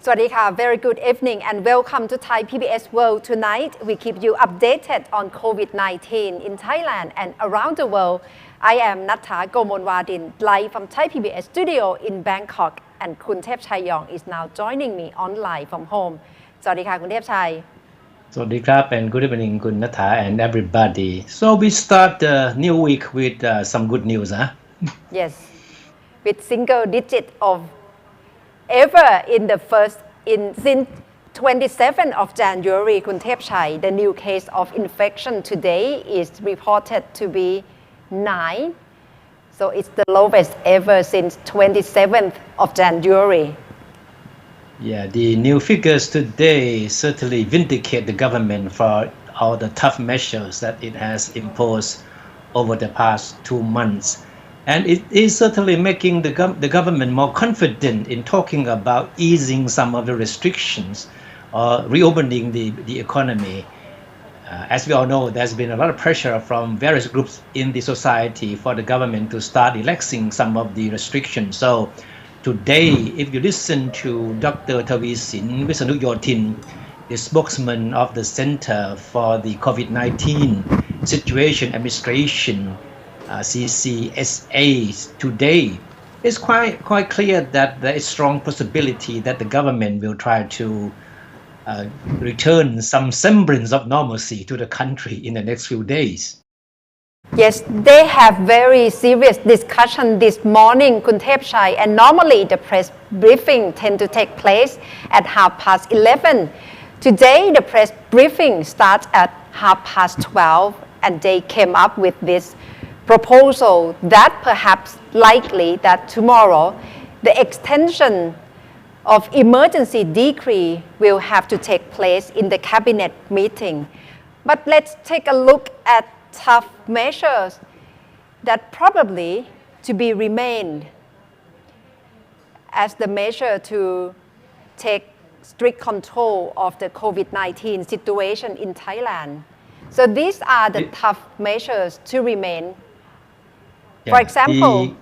Suriya, very good evening and welcome to Thai PBS World. Tonight, we keep you updated on COVID-19 in Thailand and around the world. I am Natha Gomonwadin, live from Thai PBS studio in Bangkok, and Khun Thepchayong is now joining me online from home. Suriya, Khun Thepchay. Sawasdee and good evening, Khun Natha and everybody. So we start the new week with some good news, huh? Yes, with single digit of ever in the since 27th of January, Khun Thepchay, the new case of infection today is reported to be 9. So it's the lowest ever since 27th of January. Yeah, the new figures today certainly vindicate the government for all the tough measures that it has imposed over the past 2 months. And it is certainly making the government more confident in talking about easing some of the restrictions or reopening the economy. As we all know, there's been a lot of pressure from various groups in the society for the government to start relaxing some of the restrictions. So today, if you listen to Dr. Tavisin Vissanuyothin, the spokesman of the Center for the COVID-19 Situation Administration, CCSA, today, it's quite clear that there is strong possibility that the government will try to return some semblance of normalcy to the country in the next few days. Yes, they have very serious discussion this morning, Khun Thepchay, and normally the press briefing tend to take place at 11:30. Today, the press briefing starts at 12:30, and they came up with this proposal that perhaps likely that tomorrow the extension of emergency decree will have to take place in the cabinet meeting. But let's take a look at tough measures that probably to be remained as the measure to take strict control of the COVID-19 situation in Thailand. So these are the tough measures to remain. Yeah, for example,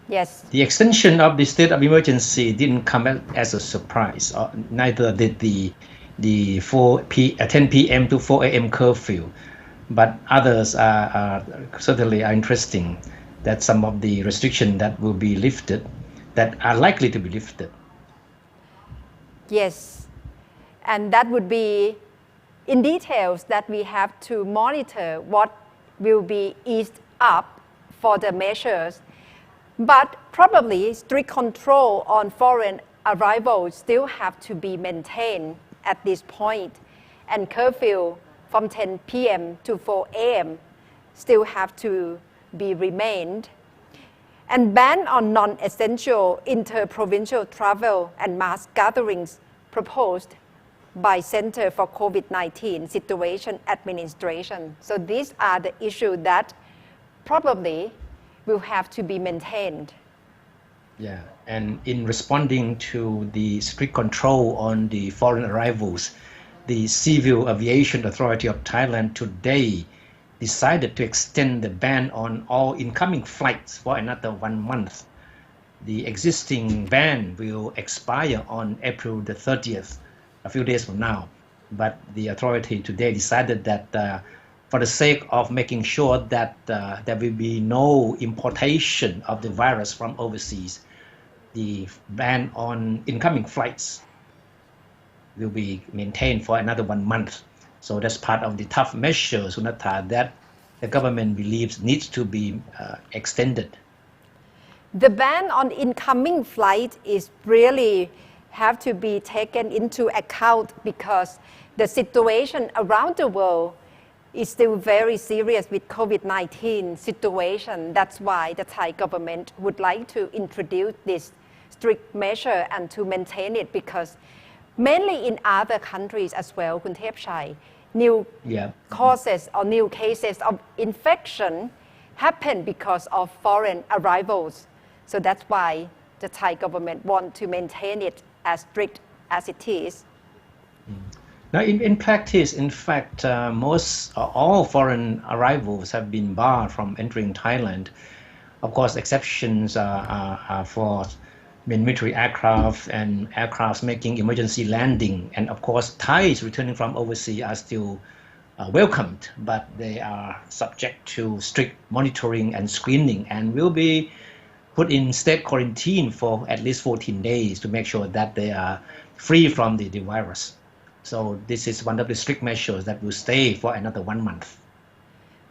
yes. The extension of the state of emergency didn't come as a surprise. Neither did the 10 p.m. to 4 a.m. curfew. But others are certainly interesting, that some of the restrictions that will be lifted, that are likely to be lifted. Yes, and that would be in details that we have to monitor what will be eased up for the measures. But probably strict control on foreign arrivals still have to be maintained at this point, and curfew from 10 p.m. to 4 a.m. still have to be remained. And ban on non-essential inter-provincial travel and mass gatherings proposed by Center for COVID-19 Situation Administration. So these are the issues that probably will have to be maintained. Yeah, and in responding to the strict control on the foreign arrivals, the Civil Aviation Authority of Thailand today decided to extend the ban on all incoming flights for another 1 month. The existing ban will expire on April the 30th, a few days from now. But the authority today decided that for the sake of making sure that there will be no importation of the virus from overseas, the ban on incoming flights will be maintained for another 1 month. So that's part of the tough measures, Sunatha, that the government believes needs to be extended. The ban on incoming flight is really have to be taken into account because the situation around the world is still very serious with COVID-19 situation. That's why the Thai government would like to introduce this strict measure and to maintain it, because mainly in other countries as well, Khun Thepchay, new causes or new cases of infection happen because of foreign arrivals. So that's why the Thai government want to maintain it as strict as it is. Now, in practice, in fact, most all foreign arrivals have been barred from entering Thailand. Of course, exceptions are for military aircraft and aircrafts making emergency landing. And of course, Thais returning from overseas are still welcomed, but they are subject to strict monitoring and screening and will be put in state quarantine for at least 14 days to make sure that they are free from the virus. So this is one of the strict measures that will stay for another 1 month.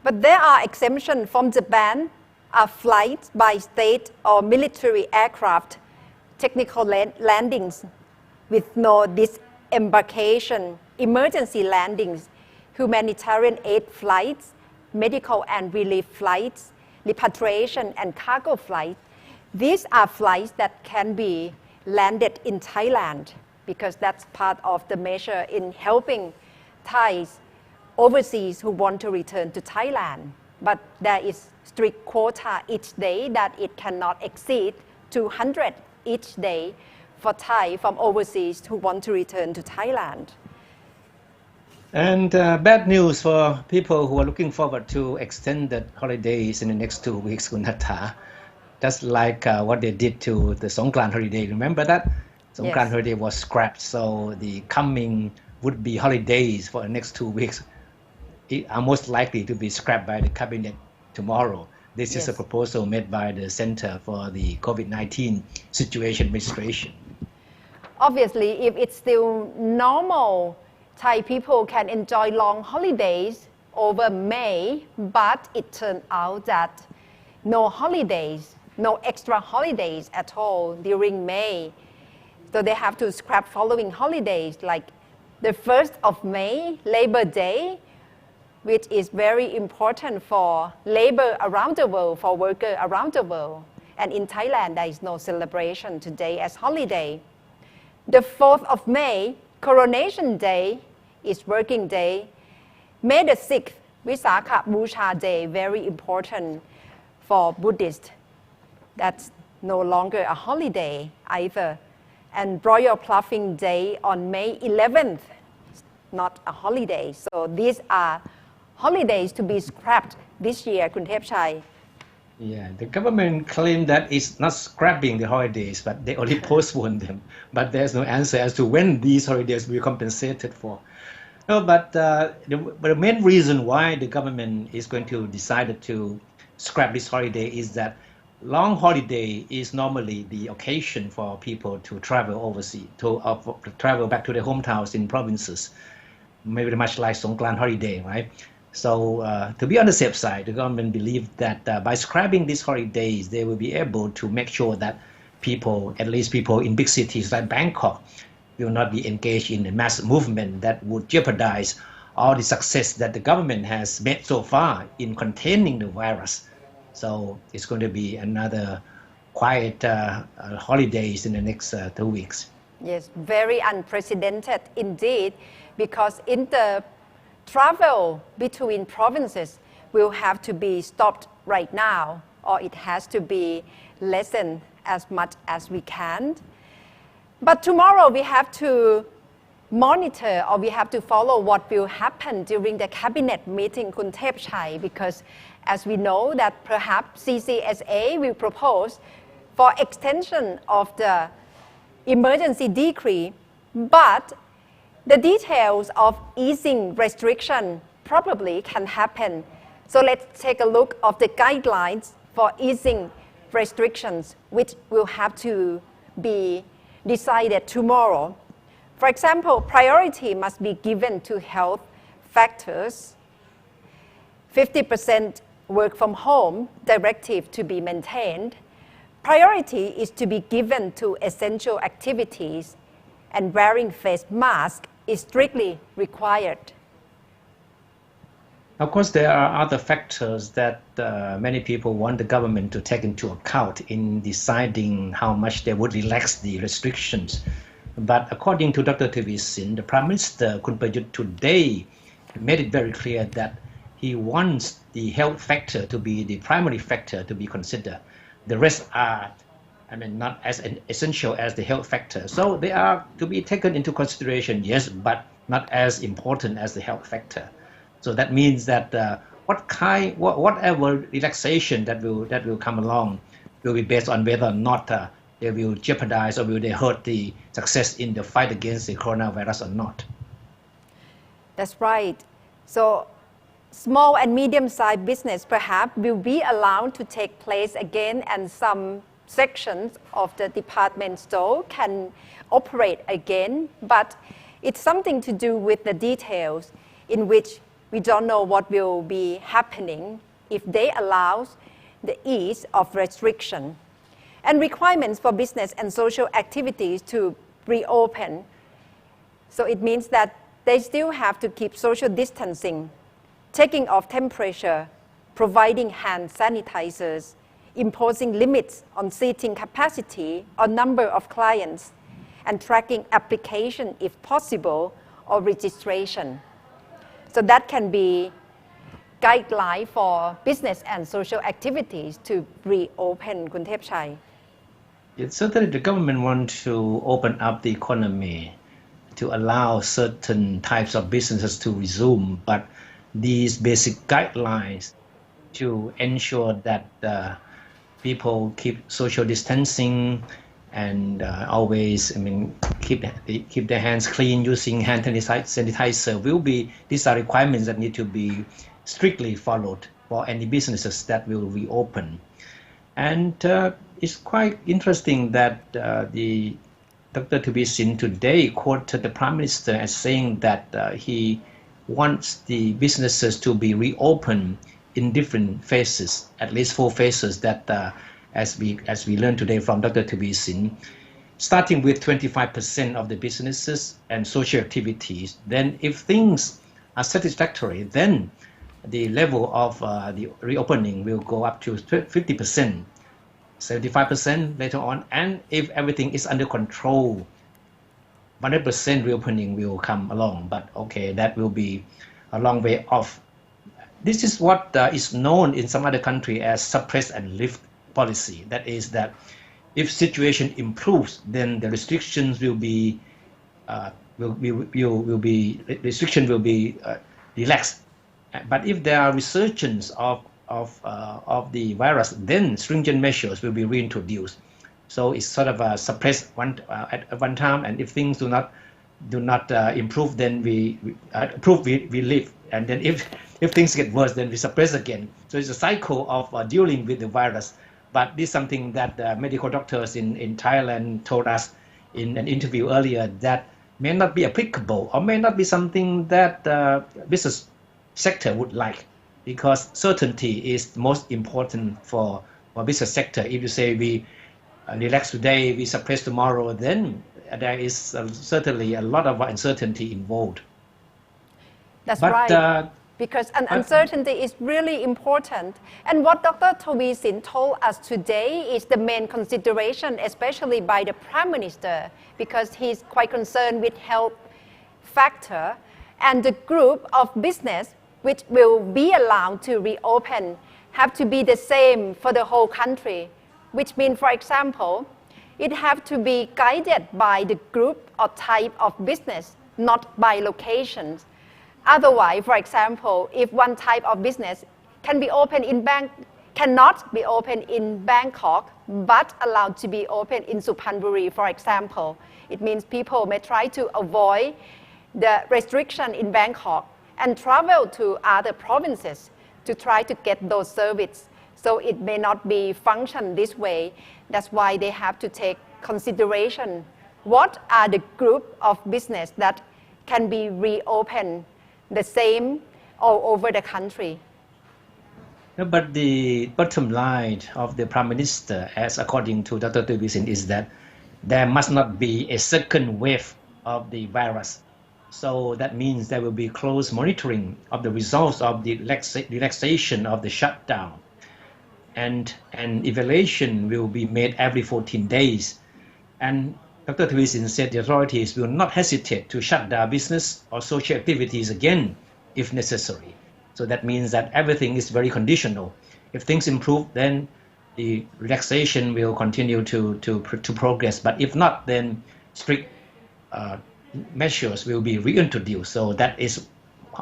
But there are exemptions from the ban of flights by state or military aircraft, technical landings with no disembarkation, emergency landings, humanitarian aid flights, medical and relief flights, repatriation and cargo flights. These are flights that can be landed in Thailand because that's part of the measure in helping Thais overseas who want to return to Thailand. But there is strict quota each day that it cannot exceed 200 each day for Thai from overseas who want to return to Thailand. And bad news for people who are looking forward to extended holidays in the next 2 weeks, Kunatha. Just like what they did to the Songkran holiday. Remember that? Songkran holiday was scrapped, so the coming would-be holidays for the next 2 weeks are most likely to be scrapped by the cabinet tomorrow. This is a proposal made by the Center for the COVID-19 Situation Administration. Obviously, if it's still normal, Thai people can enjoy long holidays over May, but it turned out that no holidays, no extra holidays at all during May. So they have to scrap following holidays like the 1st of May, Labor Day, which is very important for labor around the world, for workers around the world. And in Thailand, there is no celebration today as holiday. The 4th of May, Coronation Day, is working day. May the 6th, Visakha Busha Day, very important for Buddhists. That's no longer a holiday either. And Royal Ploughing Day on May 11th, not a holiday. So these are holidays to be scrapped this year, Kun Thepchai. Yeah, the government claimed that it's not scrapping the holidays, but they only postpone them. But there's no answer as to when these holidays will be compensated for. No, but the main reason why the government is going to decide to scrap this holiday is that long holiday is normally the occasion for people to travel overseas, to travel back to their hometowns in provinces, maybe much like Songkran holiday, right? So to be on the safe side, the government believes that by scrapping these holidays, they will be able to make sure that people, at least people in big cities like Bangkok, will not be engaged in a mass movement that would jeopardize all the success that the government has made so far in containing the virus. So it's going to be another quiet holidays in the next 2 weeks. Yes, very unprecedented indeed, because in the travel between provinces will have to be stopped right now, or it has to be lessened as much as we can. But tomorrow we have to monitor, or we have to follow what will happen during the cabinet meeting, Kun Thepchai, because as we know that perhaps CCSA will propose for extension of the emergency decree, but the details of easing restriction probably can happen. So let's take a look of the guidelines for easing restrictions, which will have to be decided tomorrow. For example, priority must be given to health factors. 50% work from home directive to be maintained. Priority is to be given to essential activities, and wearing face mask is strictly required. Of course, there are other factors that many people want the government to take into account in deciding how much they would relax the restrictions. But according to Dr. Thevisin, the Prime Minister Kun Prayut today made it very clear that he wants the health factor to be the primary factor to be considered. The rest are, not as essential as the health factor. So they are to be taken into consideration, yes, but not as important as the health factor. So that means that whatever relaxation that will come along will be based on whether or not they will jeopardize or will they hurt the success in the fight against the coronavirus or not. That's right. So small and medium-sized business perhaps will be allowed to take place again, and some sections of the department store can operate again, but it's something to do with the details in which we don't know what will be happening if they allow the ease of restriction and requirements for business and social activities to reopen. So it means that they still have to keep social distancing, taking off temperature, providing hand sanitizers, imposing limits on seating capacity or number of clients, and tracking application if possible or registration. So that can be guideline for business and social activities to reopen, Kun Thepchai. Certainly the government wants to open up the economy to allow certain types of businesses to resume, but these basic guidelines to ensure that people keep social distancing and always, keep their hands clean using hand sanitizer these are requirements that need to be strictly followed for any businesses that will reopen. And it's quite interesting that the Dr. Thavisin today quoted the Prime Minister as saying that he wants the businesses to be reopened in different phases, at least 4 phases that as we learned today from Dr. Thavisin, starting with 25% of the businesses and social activities. Then if things are satisfactory, then the level of the reopening will go up to 50%, 75% later on, and if everything is under control, 100% reopening will come along. But okay, that will be a long way off. This is what is known in some other country as suppress and lift policy. That is that if situation improves, then the restrictions will be relaxed. But if there are resurgence of the virus, then stringent measures will be reintroduced. So it's sort of suppressed at one time, and if things do not improve, then we live, and then if things get worse, then we suppress again. So it's a cycle of dealing with the virus. But this is something that medical doctors in Thailand told us in an interview earlier, that may not be applicable or may not be something that business sector would like, because certainty is most important for business sector. If you say we relax today, we suppress tomorrow, then there is certainly a lot of uncertainty involved. That's right. Because uncertainty is really important. And what Dr. Thavisin told us today is the main consideration, especially by the Prime Minister, because he's quite concerned with health factor, and the group of business which will be allowed to reopen have to be the same for the whole country, which means, for example, it have to be guided by the group or type of business, not by locations. Otherwise, for example, if one type of business cannot be open in Bangkok, but allowed to be open in Suphanburi, for example, it means people may try to avoid the restriction in Bangkok and travel to other provinces to try to get those services. So it may not be function this way. That's why they have to take consideration. What are the group of business that can be reopened the same all over the country? But the bottom line of the Prime Minister, as according to Dr. Thavisin, is that there must not be a second wave of the virus. So that means there will be close monitoring of the results of the relaxation of the shutdown. And an evaluation will be made every 14 days. And Dr. Thavisin said the authorities will not hesitate to shut down business or social activities again if necessary. So that means that everything is very conditional. If things improve, then the relaxation will continue to progress. But if not, then strict measures will be reintroduced. So that is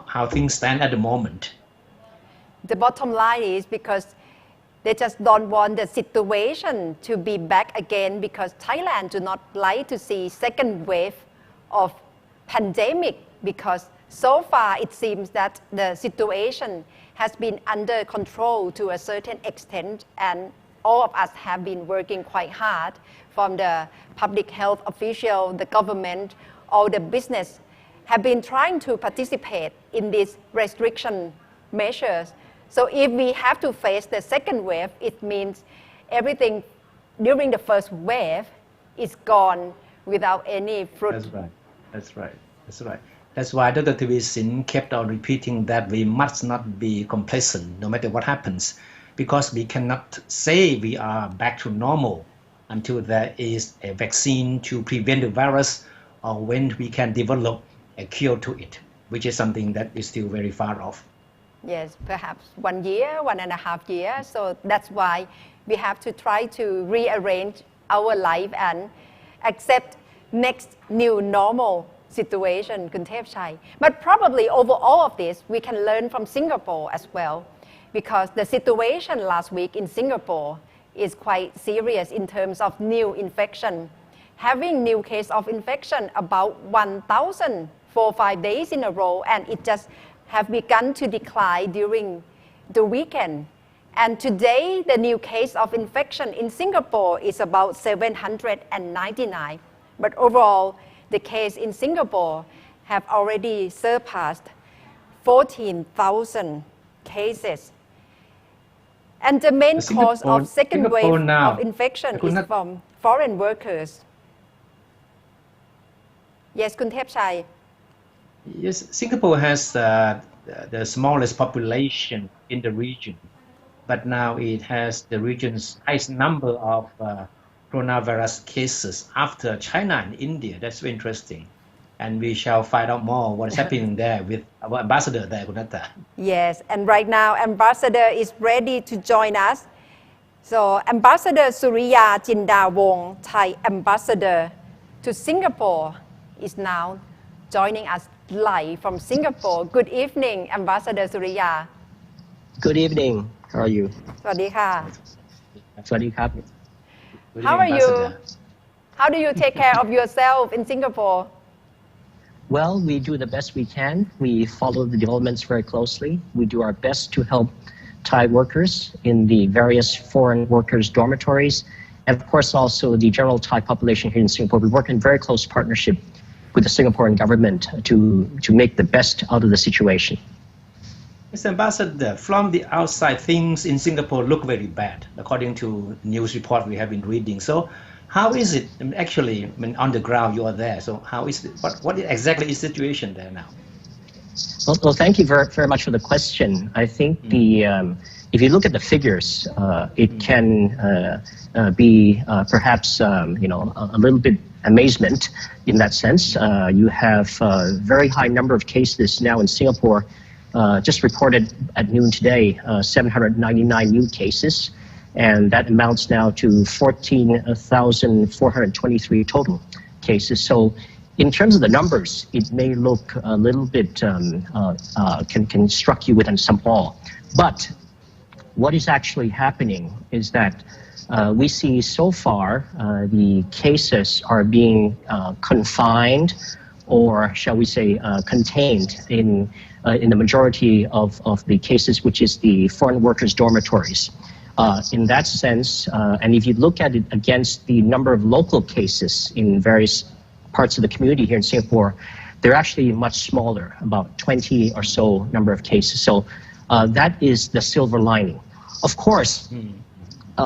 how things stand at the moment. The bottom line is because they just don't want the situation to be back again, because Thailand do not like to see second wave of pandemic, because so far it seems that the situation has been under control to a certain extent, and all of us have been working quite hard, from the public health official, the government, all the business have been trying to participate in these restriction measures. So if we have to face the second wave, it means everything during the first wave is gone without any fruit. That's right. That's right. That's right. That's why Dr. Thavisin kept on repeating that we must not be complacent no matter what happens, because we cannot say we are back to normal until there is a vaccine to prevent the virus, or when we can develop a cure to it, which is something that is still very far off. Yes, perhaps 1 year, 1.5 years. So that's why we have to try to rearrange our life and accept next new normal situation, Kun Thepchai. But probably over all of this, we can learn from Singapore as well, because the situation last week in Singapore is quite serious in terms of new infection. Having new case of infection about 1,000 for 5 days in a row, and it just have begun to decline during the weekend. And today, the new case of infection in Singapore is about 799. But overall, the case in Singapore have already surpassed 14,000 cases. And the main cause of second wave of infection is from foreign workers. Yes, Kun Thepchai. Yes, Singapore has the smallest population in the region, but now it has the region's highest number of coronavirus cases after China and India. That's very interesting. And we shall find out more what is happening there with our ambassador there, Kunata. Yes, and right now ambassador is ready to join us. So Ambassador Suriya Chindawongse, Thai ambassador to Singapore, is now joining us live from Singapore. Good evening, Ambassador Suriya. Good evening. How are you? สวัสดีค่ะ สวัสดีครับ How are you? How do you take care of yourself in Singapore? Well, we do the best we can. We follow the developments very closely. We do our best to help Thai workers in the various foreign workers dormitories, and of course also the general Thai population here in Singapore. We work in very close partnership with the Singaporean government to make the best out of the situation. Mr. Ambassador, from the outside, things in Singapore look very bad, according to news report we have been reading. So how is it actually on the ground? You are there. So how is it? What exactly is the situation there now? Well, thank you very, very much for the question. I think if you look at the figures, it can be perhaps a little bit amazement in that sense. You have a very high number of cases now in Singapore. Just reported at noon today, 799 new cases, and that amounts now to 14,423 total cases. So in terms of the numbers, it may look a little bit, can struck you with some awe. But what is actually happening is that we see so far the cases are being confined, or shall we say contained in the majority of the cases, which is the foreign workers dormitories. In that sense, and if you look at it against the number of local cases in various parts of the community here in Singapore, they're actually much smaller, about 20 or so number of cases. So that is the silver lining. Of course,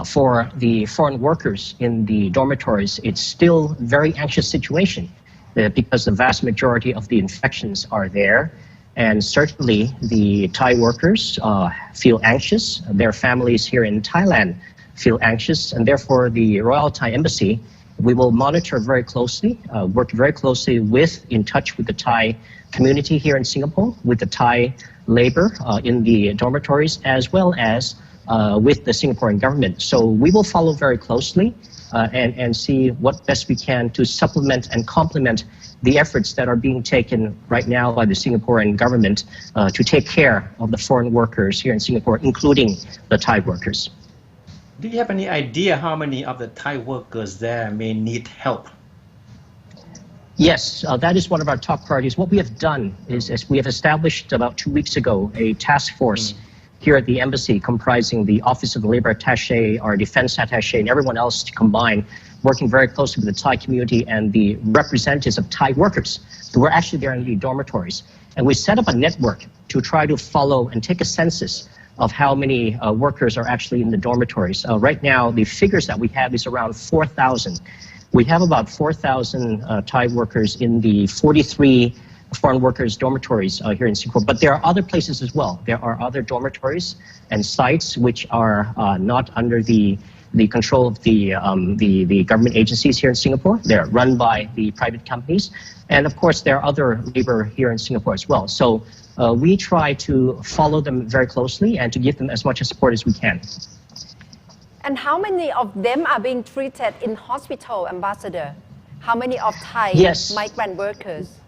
for the foreign workers in the dormitories, it's still a very anxious situation because the vast majority of the infections are there. And certainly the Thai workers feel anxious. Their families here in Thailand feel anxious. And therefore the Royal Thai Embassy, we will monitor very closely, work very closely in touch with the Thai community here in Singapore, with the Thai labor in the dormitories, as well as with the Singaporean government. So we will follow very closely. and see what best we can to supplement and complement the efforts that are being taken right now by the Singaporean government to take care of the foreign workers here in Singapore, including the Thai workers. Do you have any idea how many of the Thai workers there may need help? Yes, that is one of our top priorities. What we have done is we have established about 2 weeks ago a task force here at the embassy comprising the Office of the Labor Attaché, our Defense Attaché, and everyone else to combine, working very closely with the Thai community and the representatives of Thai workers who were actually there in the dormitories. And we set up a network to try to follow and take a census of how many workers are actually in the dormitories. Right now, the figures that we have is around 4,000. We have about 4,000 Thai workers in the 43 foreign workers dormitories here in Singapore, but there are other places as well. There are other dormitories and sites which are not under the control of the government agencies here in Singapore. They're run by the private companies. And of course, there are other labor here in Singapore as well. So we try to follow them very closely and to give them as much support as we can. And how many of them are being treated in hospital, Ambassador? How many of Thai migrant workers?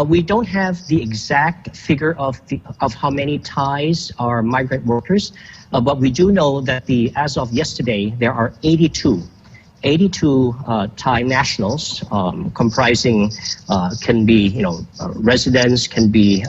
We don't have the exact figure of how many Thais are migrant workers, but we do know that as of yesterday, there are 82 Thai nationals, comprising can be residents, can be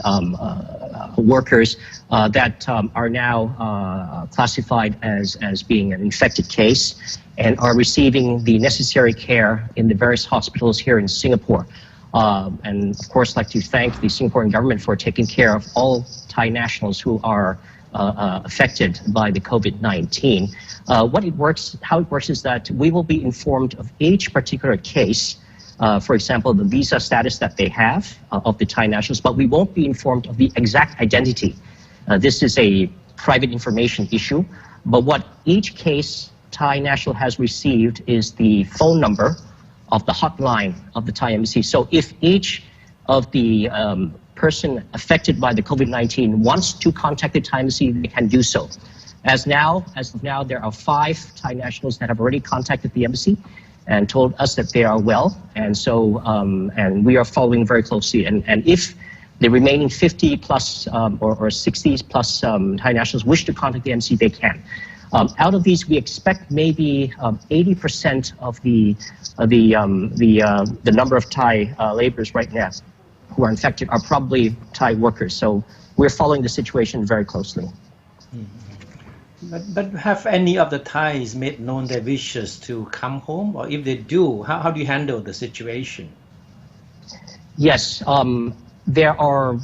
workers that are now classified as being an infected case and are receiving the necessary care in the various hospitals here in Singapore. And of course, I'd like to thank the Singaporean government for taking care of all Thai nationals who are affected by the COVID-19. How it works is that we will be informed of each particular case, for example, the visa status that they have of the Thai nationals, but we won't be informed of the exact identity. This is a private information issue, but what each case Thai national has received is the phone number of the hotline of the Thai embassy. So if each of the person affected by the COVID-19 wants to contact the Thai embassy, they can do so. As of now, there are 5 Thai nationals that have already contacted the embassy and told us that they are well. And so, and we are following very closely. And if the remaining 50 plus or 60 plus Thai nationals wish to contact the embassy, they can. Out of these, we expect maybe 80% of the number of Thai laborers right now who are infected are probably Thai workers. So we're following the situation very closely. But have any of the Thais made known their wishes to come home? Or if they do, how do you handle the situation? Yes, there are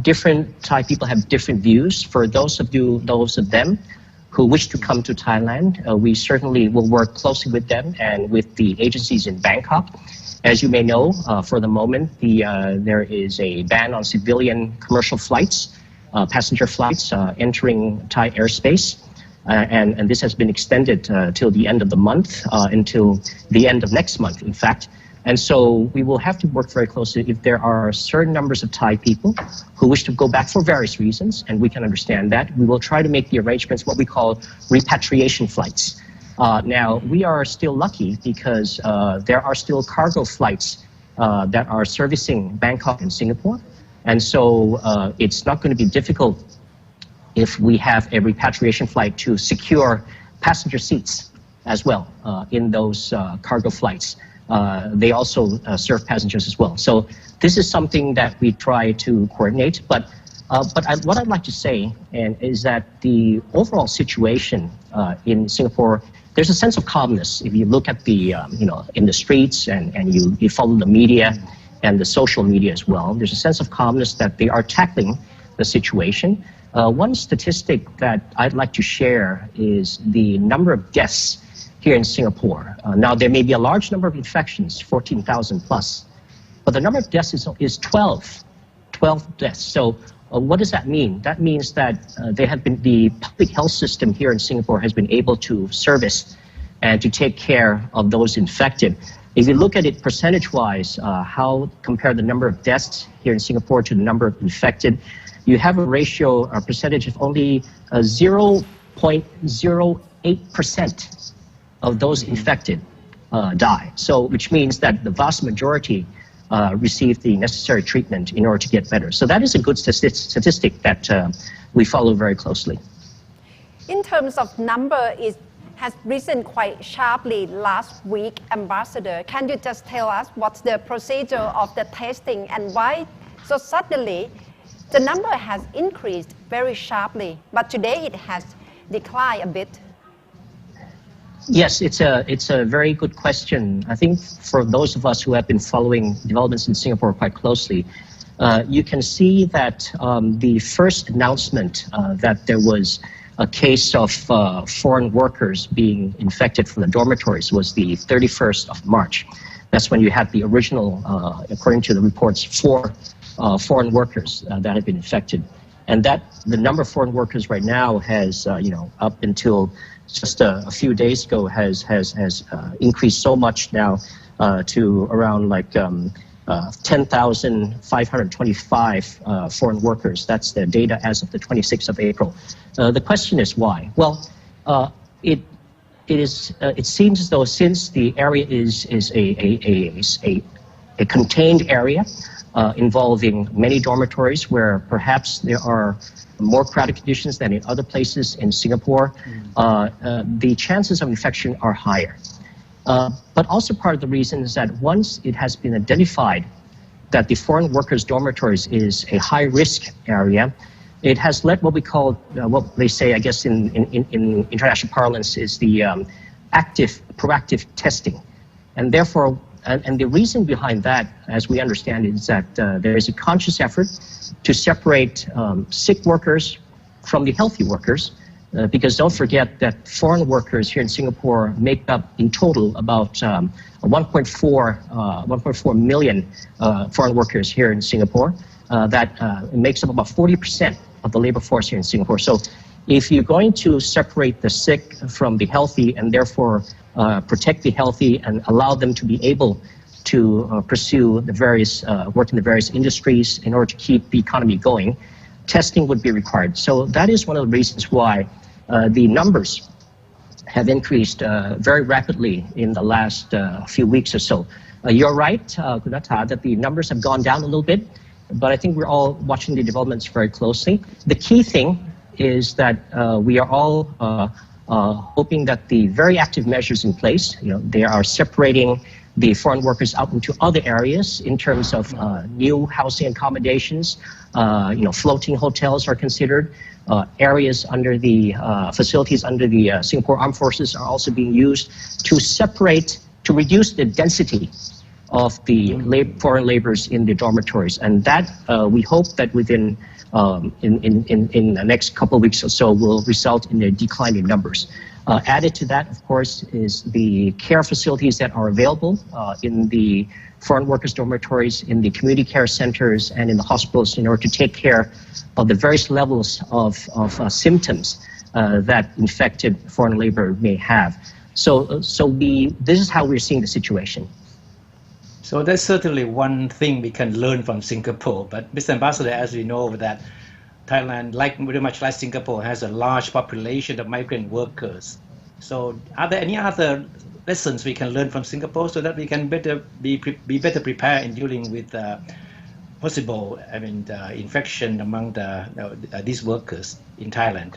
different Thai people have different views. For those of them who wish to come to Thailand, we certainly will work closely with them and with the agencies in Bangkok. As you may know, for the moment, there is a ban on civilian commercial flights, passenger flights entering Thai airspace. And this has been extended till the end of the month, until the end of next month, in fact. And so we will have to work very closely if there are certain numbers of Thai people who wish to go back for various reasons, and we can understand that. We will try to make the arrangements, what we call repatriation flights. Now, we are still lucky because there are still cargo flights that are servicing Bangkok and Singapore. And so it's not going to be difficult if we have a repatriation flight to secure passenger seats as well in those cargo flights. They also serve passengers as well. So this is something that we try to coordinate. But what I'd like to say is that the overall situation in Singapore, there's a sense of calmness. If you look at the, in the streets and you follow the media and the social media as well, there's a sense of calmness that they are tackling the situation. One statistic that I'd like to share is the number of deaths here in Singapore. Now, there may be a large number of infections, 14,000 plus, but the number of deaths is 12 deaths. So what does that mean? That means that the public health system here in Singapore has been able to service and to take care of those infected. If you look at it percentage-wise, how compare the number of deaths here in Singapore to the number of infected, you have a ratio, a percentage of only 0.08%. of those infected die. So, which means that the vast majority receive the necessary treatment in order to get better. So that is a good statistic that we follow very closely. In terms of number, it has risen quite sharply last week, Ambassador. Can you just tell us what's the procedure of the testing and why so suddenly the number has increased very sharply, but today it has declined a bit? Yes, it's a very good question. I think for those of us who have been following developments in Singapore quite closely, you can see that the first announcement that there was a case of foreign workers being infected from the dormitories was the 31st of March. That's when you had the original, according to the reports, 4 foreign workers that had been infected. And that the number of foreign workers right now has, up until just a few days ago has increased so much now to around like 10,525 foreign workers. That's the data as of the 26th of April. The question is why? Well, it seems as though since the area is a contained area involving many dormitories where perhaps there are more crowded conditions than in other places in Singapore, the chances of infection are higher. But also part of the reason is that once it has been identified that the foreign workers' dormitories is a high-risk area, it has led what we call, what they say, I guess in international parlance, is the proactive testing. And therefore, and the reason behind that, as we understand it, is that there is a conscious effort to separate sick workers from the healthy workers, because don't forget that foreign workers here in Singapore make up in total about 1.4 million foreign workers here in Singapore. That makes up about 40% of the labor force here in Singapore. So if you're going to separate the sick from the healthy and therefore protect the healthy and allow them to be able to pursue the various, work in the various industries in order to keep the economy going, testing would be required. So that is one of the reasons why the numbers have increased very rapidly in the last few weeks or so. You're right, Kunata, that the numbers have gone down a little bit, but I think we're all watching the developments very closely. The key thing is that we are all hoping that the very active measures in place, they are separating the foreign workers out into other areas in terms of new housing accommodations, floating hotels are considered. Areas under the facilities under the Singapore Armed Forces are also being used to separate, to reduce the density of the foreign laborers in the dormitories. And that we hope that within in the next couple of weeks or so will result in a decline in numbers. Added to that, of course, is the care facilities that are available in the foreign workers' dormitories, in the community care centers, and in the hospitals in order to take care of the various levels of symptoms that infected foreign labor may have. So this is how we're seeing the situation. So that's certainly one thing we can learn from Singapore. But Mr. Ambassador, as we know that Thailand, very much like Singapore, has a large population of migrant workers. So are there any other lessons we can learn from Singapore so that we can be better prepared in dealing with possible infection among these workers in Thailand?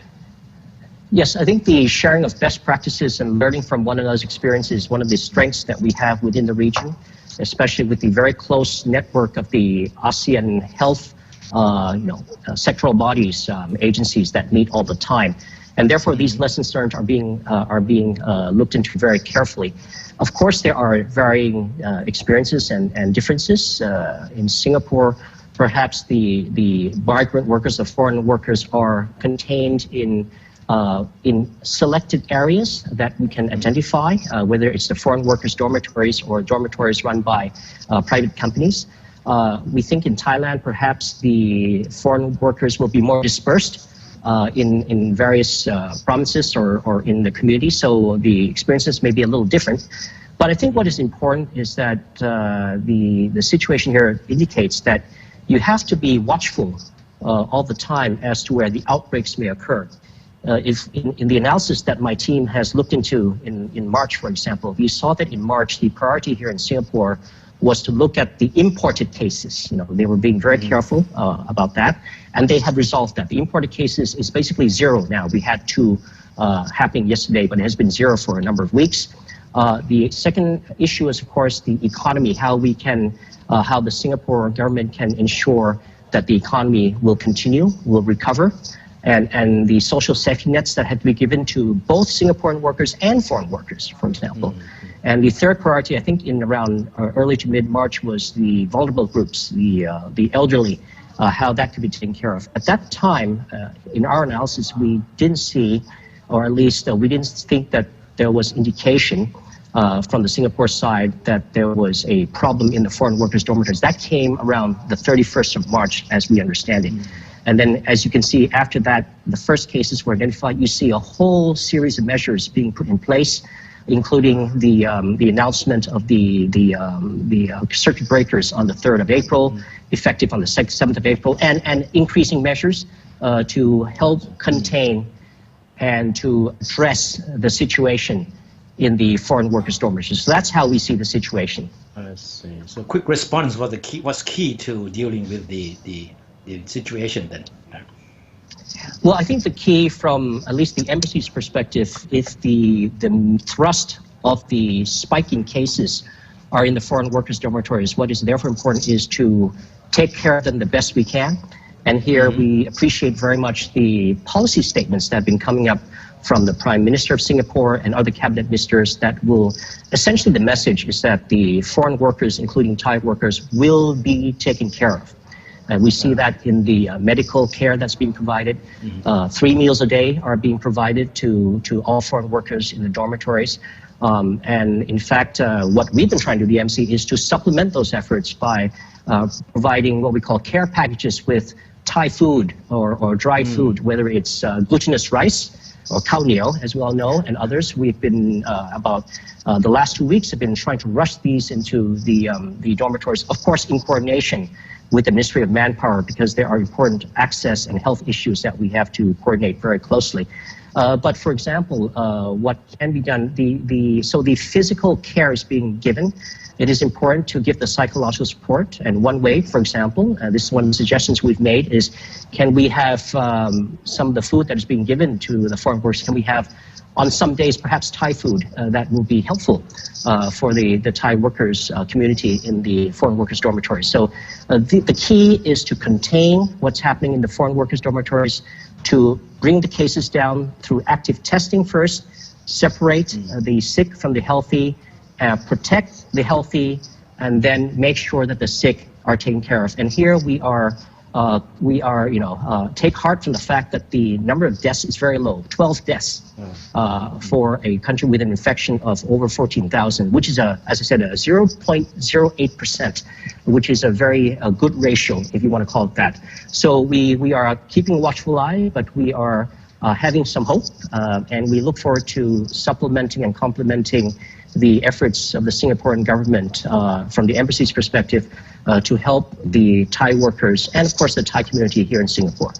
Yes, I think the sharing of best practices and learning from one another's experiences is one of the strengths that we have within the region, especially with the very close network of the ASEAN health sectoral bodies, agencies that meet all the time. And therefore, these lessons learned are being looked into very carefully. Of course, there are varying experiences and differences. In Singapore, perhaps the migrant workers, the foreign workers, are contained in selected areas that we can identify, whether it's the foreign workers' dormitories or dormitories run by private companies. We think in Thailand, perhaps the foreign workers will be more dispersed in various provinces or in the community, so the experiences may be a little different. But I think what is important is that the situation here indicates that you have to be watchful all the time as to where the outbreaks may occur. if in the analysis that my team has looked into in March, for example, we saw that in March, the priority here in Singapore was to look at the imported cases. They were being very careful about that, and they have resolved that. The imported cases is basically zero now. We had two happening yesterday, but it has been zero for a number of weeks. The second issue is, of course, the economy, how the Singapore government can ensure that the economy will continue, will recover, and the social safety nets that had to be given to both Singaporean workers and foreign workers, for example. And the third priority, I think in around early to mid-March, was the vulnerable groups, the elderly, how that could be taken care of. At that time, in our analysis, we didn't see, or at least we didn't think that there was indication from the Singapore side that there was a problem in the foreign workers' dormitories. That came around the 31st of March, as we understand it. And then, as you can see, after that, the first cases were identified. You see a whole series of measures being put in place, including the announcement of the circuit breakers on the 3rd of April, effective on the 7th of April, and increasing measures to help contain and to address the situation in the foreign workers' dormitories. So that's how we see the situation. I see. So quick response was key to dealing with the situation then. Well, I think the key from at least the embassy's perspective, if the thrust of the spiking cases are in the foreign workers' dormitories, what is therefore important is to take care of them the best we can. And here we appreciate very much the policy statements that have been coming up from the Prime Minister of Singapore and other cabinet ministers that will, essentially the message is that the foreign workers, including Thai workers, will be taken care of. And we see that in the medical care that's being provided. 3 meals a day are being provided to all foreign workers in the dormitories. And in fact, what we've been trying to do, the MC, is to supplement those efforts by providing what we call care packages with Thai food or dry food, whether it's glutinous rice or khao niao, as we all know, and others. We've been about the last 2 weeks have been trying to rush these into the dormitories, of course, in coordination with the Ministry of Manpower, because there are important access and health issues that we have to coordinate very closely. But for example, what can be done, so the physical care is being given. It is important to give the psychological support. And one way, for example, this is one of the suggestions we've made, is can we have some of the food that is being given to the foreign workers, can we have on some days perhaps Thai food that will be helpful for the Thai workers community in the foreign workers dormitories. So the key is to contain what's happening in the foreign workers dormitories, to bring the cases down through active testing first, separate the sick from the healthy, protect the healthy, and then make sure that the sick are taken care of. And here we are take heart from the fact that the number of deaths is very low, 12 deaths for a country with an infection of over 14,000, which is, as I said, a 0.08%, which is a very good ratio, if you want to call it that. So we are keeping a watchful eye, but we are having some hope, and we look forward to supplementing and complementing the efforts of the Singaporean government from the embassy's perspective to help the Thai workers and, of course, the Thai community here in Singapore.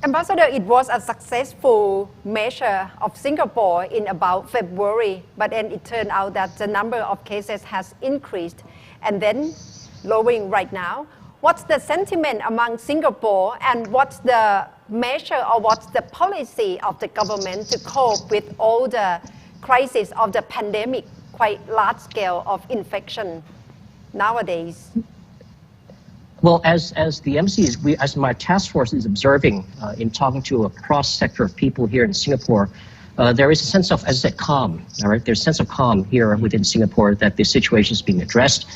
Ambassador, it was a successful measure of Singapore in about February, but then it turned out that the number of cases has increased and then lowering right now. What's the sentiment among Singapore, and what's the measure or what's the policy of the government to cope with all the crisis of the pandemic, quite large scale of infection nowadays? Well, as the MC as my task force is observing in talking to a cross sector of people here in Singapore, there is a sense of, as I said, calm. All right, there's a sense of calm here within Singapore that the situation is being addressed,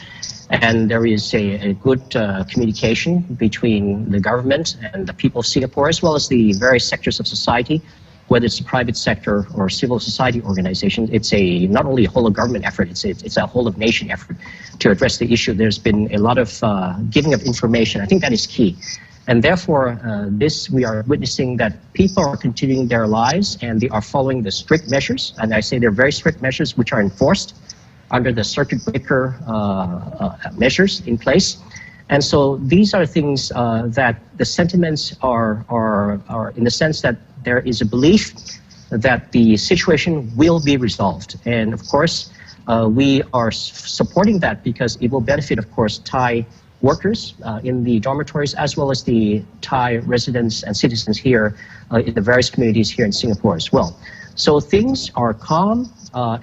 and there is a good communication between the government and the people of Singapore, as well as the various sectors of society. Whether it's the private sector or civil society organization, it's not only a whole of government effort, it's a whole of nation effort to address the issue. There's been a lot of giving of information. I think that is key. And therefore, we are witnessing that people are continuing their lives and they are following the strict measures. And I say they're very strict measures which are enforced under the circuit breaker measures in place. And so these are things that the sentiments are in the sense that there is a belief that the situation will be resolved. And of course, we are supporting that because it will benefit, of course, Thai workers in the dormitories as well as the Thai residents and citizens here in the various communities here in Singapore as well. So things are calm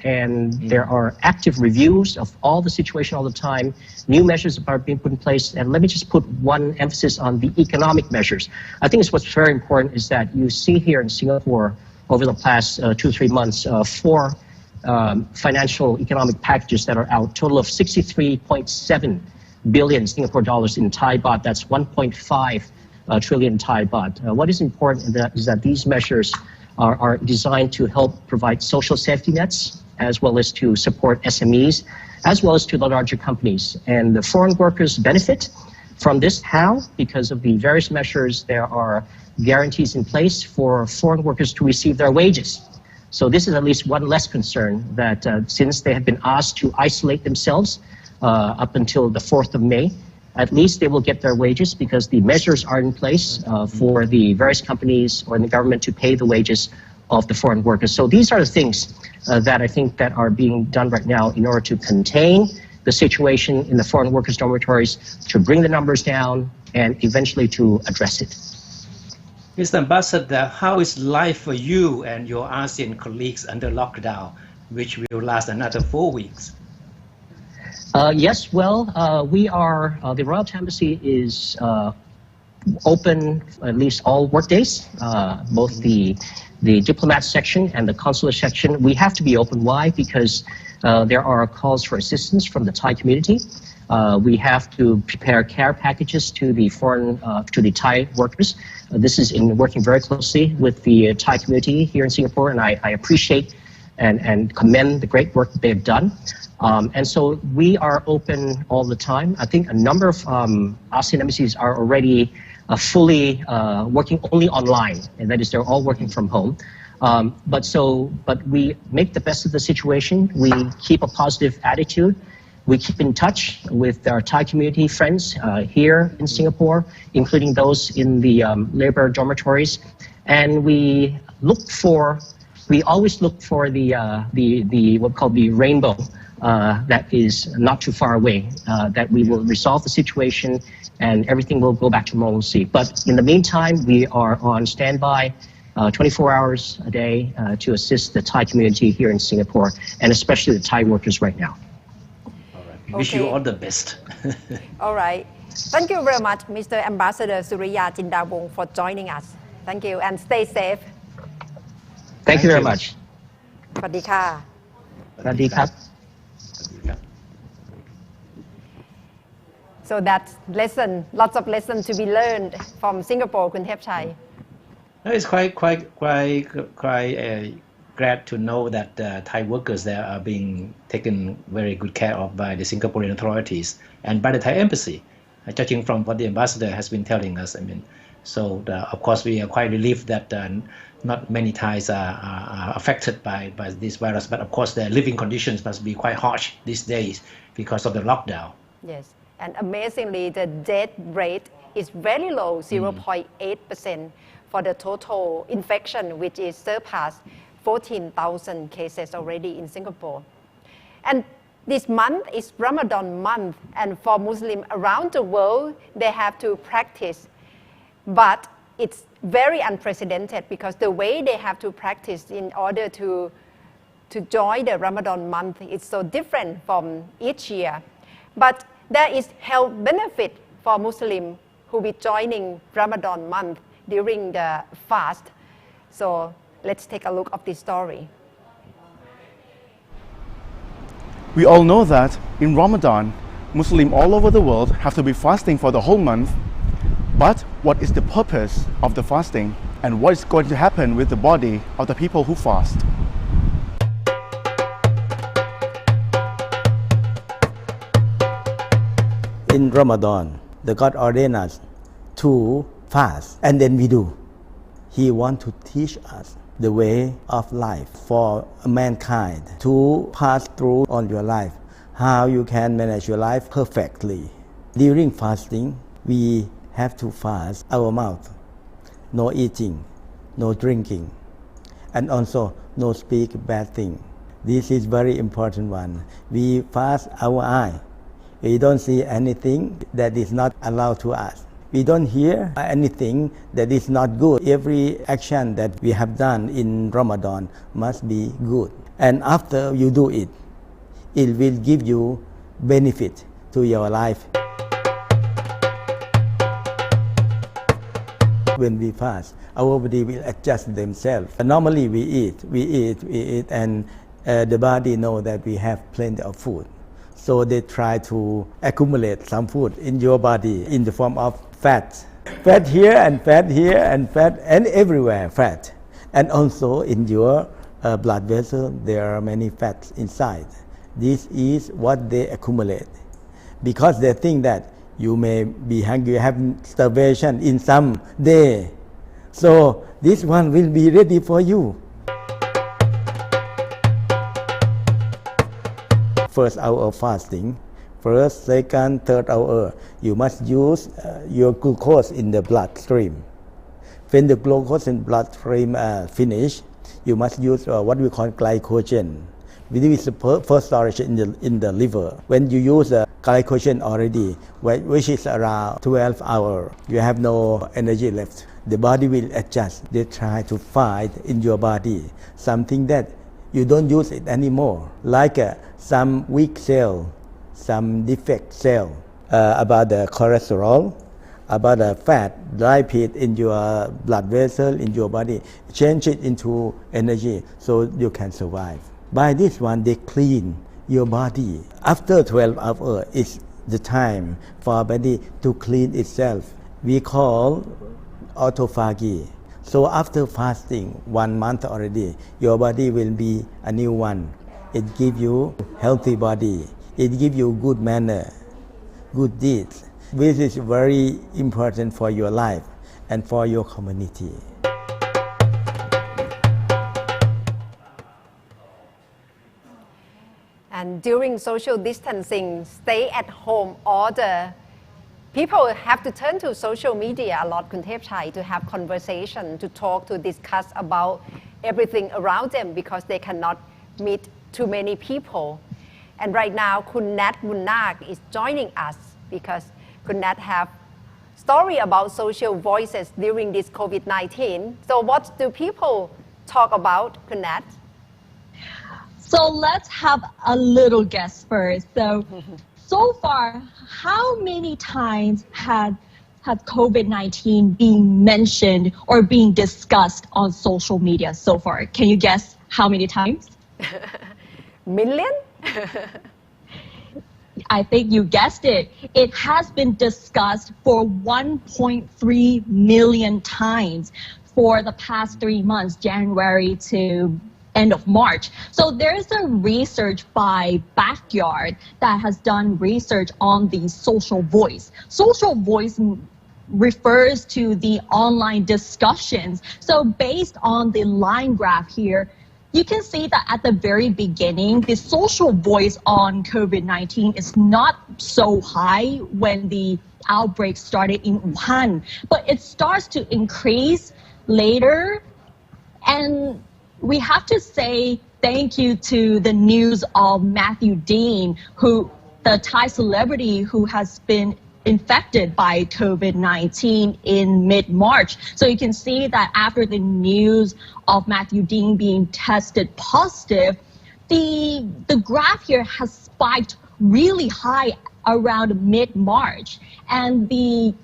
and there are active reviews of all the situation all the time. New measures are being put in place. And let me just put one emphasis on the economic measures. I think what's very important is that you see here in Singapore over the past 2-3 months, 4 financial economic packages that are out, total of 63.7 billion Singapore dollars in Thai baht. That's 1.5 trillion Thai baht. What is important is that these measures are designed to help provide social safety nets, as well as to support SMEs, as well as to the larger companies. And the foreign workers benefit from this. How? Because of the various measures, there are guarantees in place for foreign workers to receive their wages. So this is at least one less concern that since they have been asked to isolate themselves up until the 4th of May, at least they will get their wages because the measures are in place for the various companies or the government to pay the wages of the foreign workers. So these are the things that I think that are being done right now in order to contain the situation in the foreign workers' dormitories, to bring the numbers down, and eventually to address it. Mr. Ambassador, how is life for you and your ASEAN colleagues under lockdown, which will last another 4 weeks? Yes, well, we are, the Royal Embassy is open at least all work days, both the diplomat section and the consular section. We have to be open. Why? Because there are calls for assistance from the Thai community. We have to prepare care packages to the to the Thai workers. This is in working very closely with the Thai community here in Singapore, and I appreciate and commend the great work that they've done. And so we are open all the time. I think a number of ASEAN embassies are already fully working only online, and that is they're all working from home. But we make the best of the situation. We keep a positive attitude. We keep in touch with our Thai community friends here in Singapore, including those in the labor dormitories, and we always look for the what we call the rainbow that is not too far away, that we will resolve the situation and everything will go back to normalcy. But in the meantime, we are on standby 24 hours a day to assist the Thai community here in Singapore, and especially the Thai workers right now. All right. Wish you all the best. All right. Thank you very much, Mr. Ambassador Suriya Chindawongse, for joining us. Thank you, and stay safe. Thank you very much. สวัสดีค่ะ สวัสดีครับ So that's lots of lessons to be learned from Singapore, คุณเทพชัย It's quite glad to know that Thai workers there are being taken very good care of by the Singaporean authorities and by the Thai embassy, judging from what the ambassador has been telling us. I mean, so of course we are quite relieved that not many Thais are affected by this virus, but of course their living conditions must be quite harsh these days because of the lockdown. Yes, and amazingly the death rate is very low, 0.8% for the total infection, which is surpassed 14,000 cases already in Singapore. And this month is Ramadan month, and for Muslims around the world, they have to practice. But it's very unprecedented because the way they have to practice in order to join the Ramadan month is so different from each year. But there is health benefit for Muslims who will be joining Ramadan month during the fast. So let's take a look at this story. We all know that in Ramadan, Muslims all over the world have to be fasting for the whole month. But what is the purpose of the fasting, and what is going to happen with the body of the people who fast? In Ramadan, the God ordained us to fast, and then we do. He wants to teach us the way of life for mankind to pass through on your life, how you can manage your life perfectly. During fasting, we have to fast our mouth, no eating, no drinking, and also no speak bad thing. This is very important one. We fast our eye. We don't see anything that is not allowed to us. We don't hear anything that is not good. Every action that we have done in Ramadan must be good. And after you do it, it will give you benefit to your life. When we fast, our body will adjust themselves. Normally we eat, and the body know that we have plenty of food. So they try to accumulate some food in your body in the form of fat. Fat here and fat here and fat and everywhere fat. And also in your blood vessel there are many fats inside. This is what they accumulate. Because they think that you may be hungry, have starvation in some day. So this one will be ready for you. First hour of fasting, first, second, third hour, you must use your glucose in the bloodstream. When the glucose in bloodstream finish, you must use what we call glycogen. This is the first storage in the liver. When you use glycogen already, which is around 12 hours, you have no energy left. The body will adjust. They try to find in your body something that you don't use it anymore, like some weak cell, some defect cell, about the cholesterol, about the fat, lipid in your blood vessel, in your body, change it into energy so you can survive. By this one, they clean your body. After 12 hours is the time for our body to clean itself. We call autophagy. So after fasting 1 month already, your body will be a new one. It gives you healthy body. It gives you good manner, good deeds. This is very important for your life and for your community. And during social distancing, stay-at-home order, people have to turn to social media a lot, Kun Thepchai, to have conversation, to talk, to discuss about everything around them because they cannot meet too many people. And right now, Kun Nat Bunnak is joining us because Kun Nat have story about social voices during this COVID-19. So what do people talk about, Kun Nat? So let's have a little guess first. So far, how many times had COVID-19 been mentioned or being discussed on social media so far? Can you guess how many times? Million? I think you guessed it. It has been discussed for 1.3 million times for the past 3 months, January to end of March. So there's a research by Backyard that has done research on the social voice. Social voice refers to the online discussions. So based on the line graph here, you can see that at the very beginning, the social voice on COVID-19 is not so high when the outbreak started in Wuhan, but it starts to increase later. And we have to say thank you to the news of Matthew Dean, the Thai celebrity who has been infected by COVID-19 in mid-March. So you can see that after the news of Matthew Dean being tested positive, the graph here has spiked really high around mid-March. And you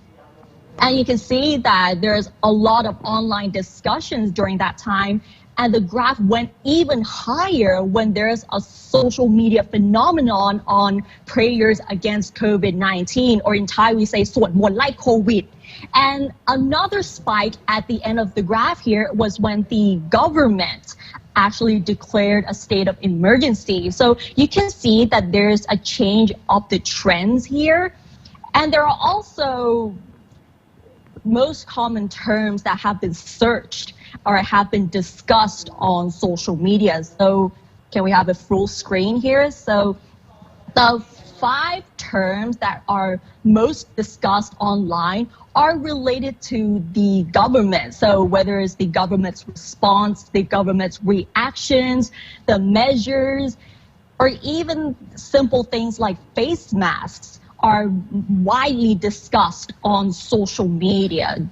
can see that there's a lot of online discussions during that time. And the graph went even higher when there's a social media phenomenon on prayers against COVID-19, or in Thai we say สวดมนต์ไล่โควิด. And another spike at the end of the graph here was when the government actually declared a state of emergency. So you can see that there's a change of the trends here. And there are also most common terms that have been searched or have been discussed on social media. So can we have a full screen here? So the 5 terms that are most discussed online are related to the government. So whether it's the government's response, the government's reactions, the measures, or even simple things like face masks are widely discussed on social media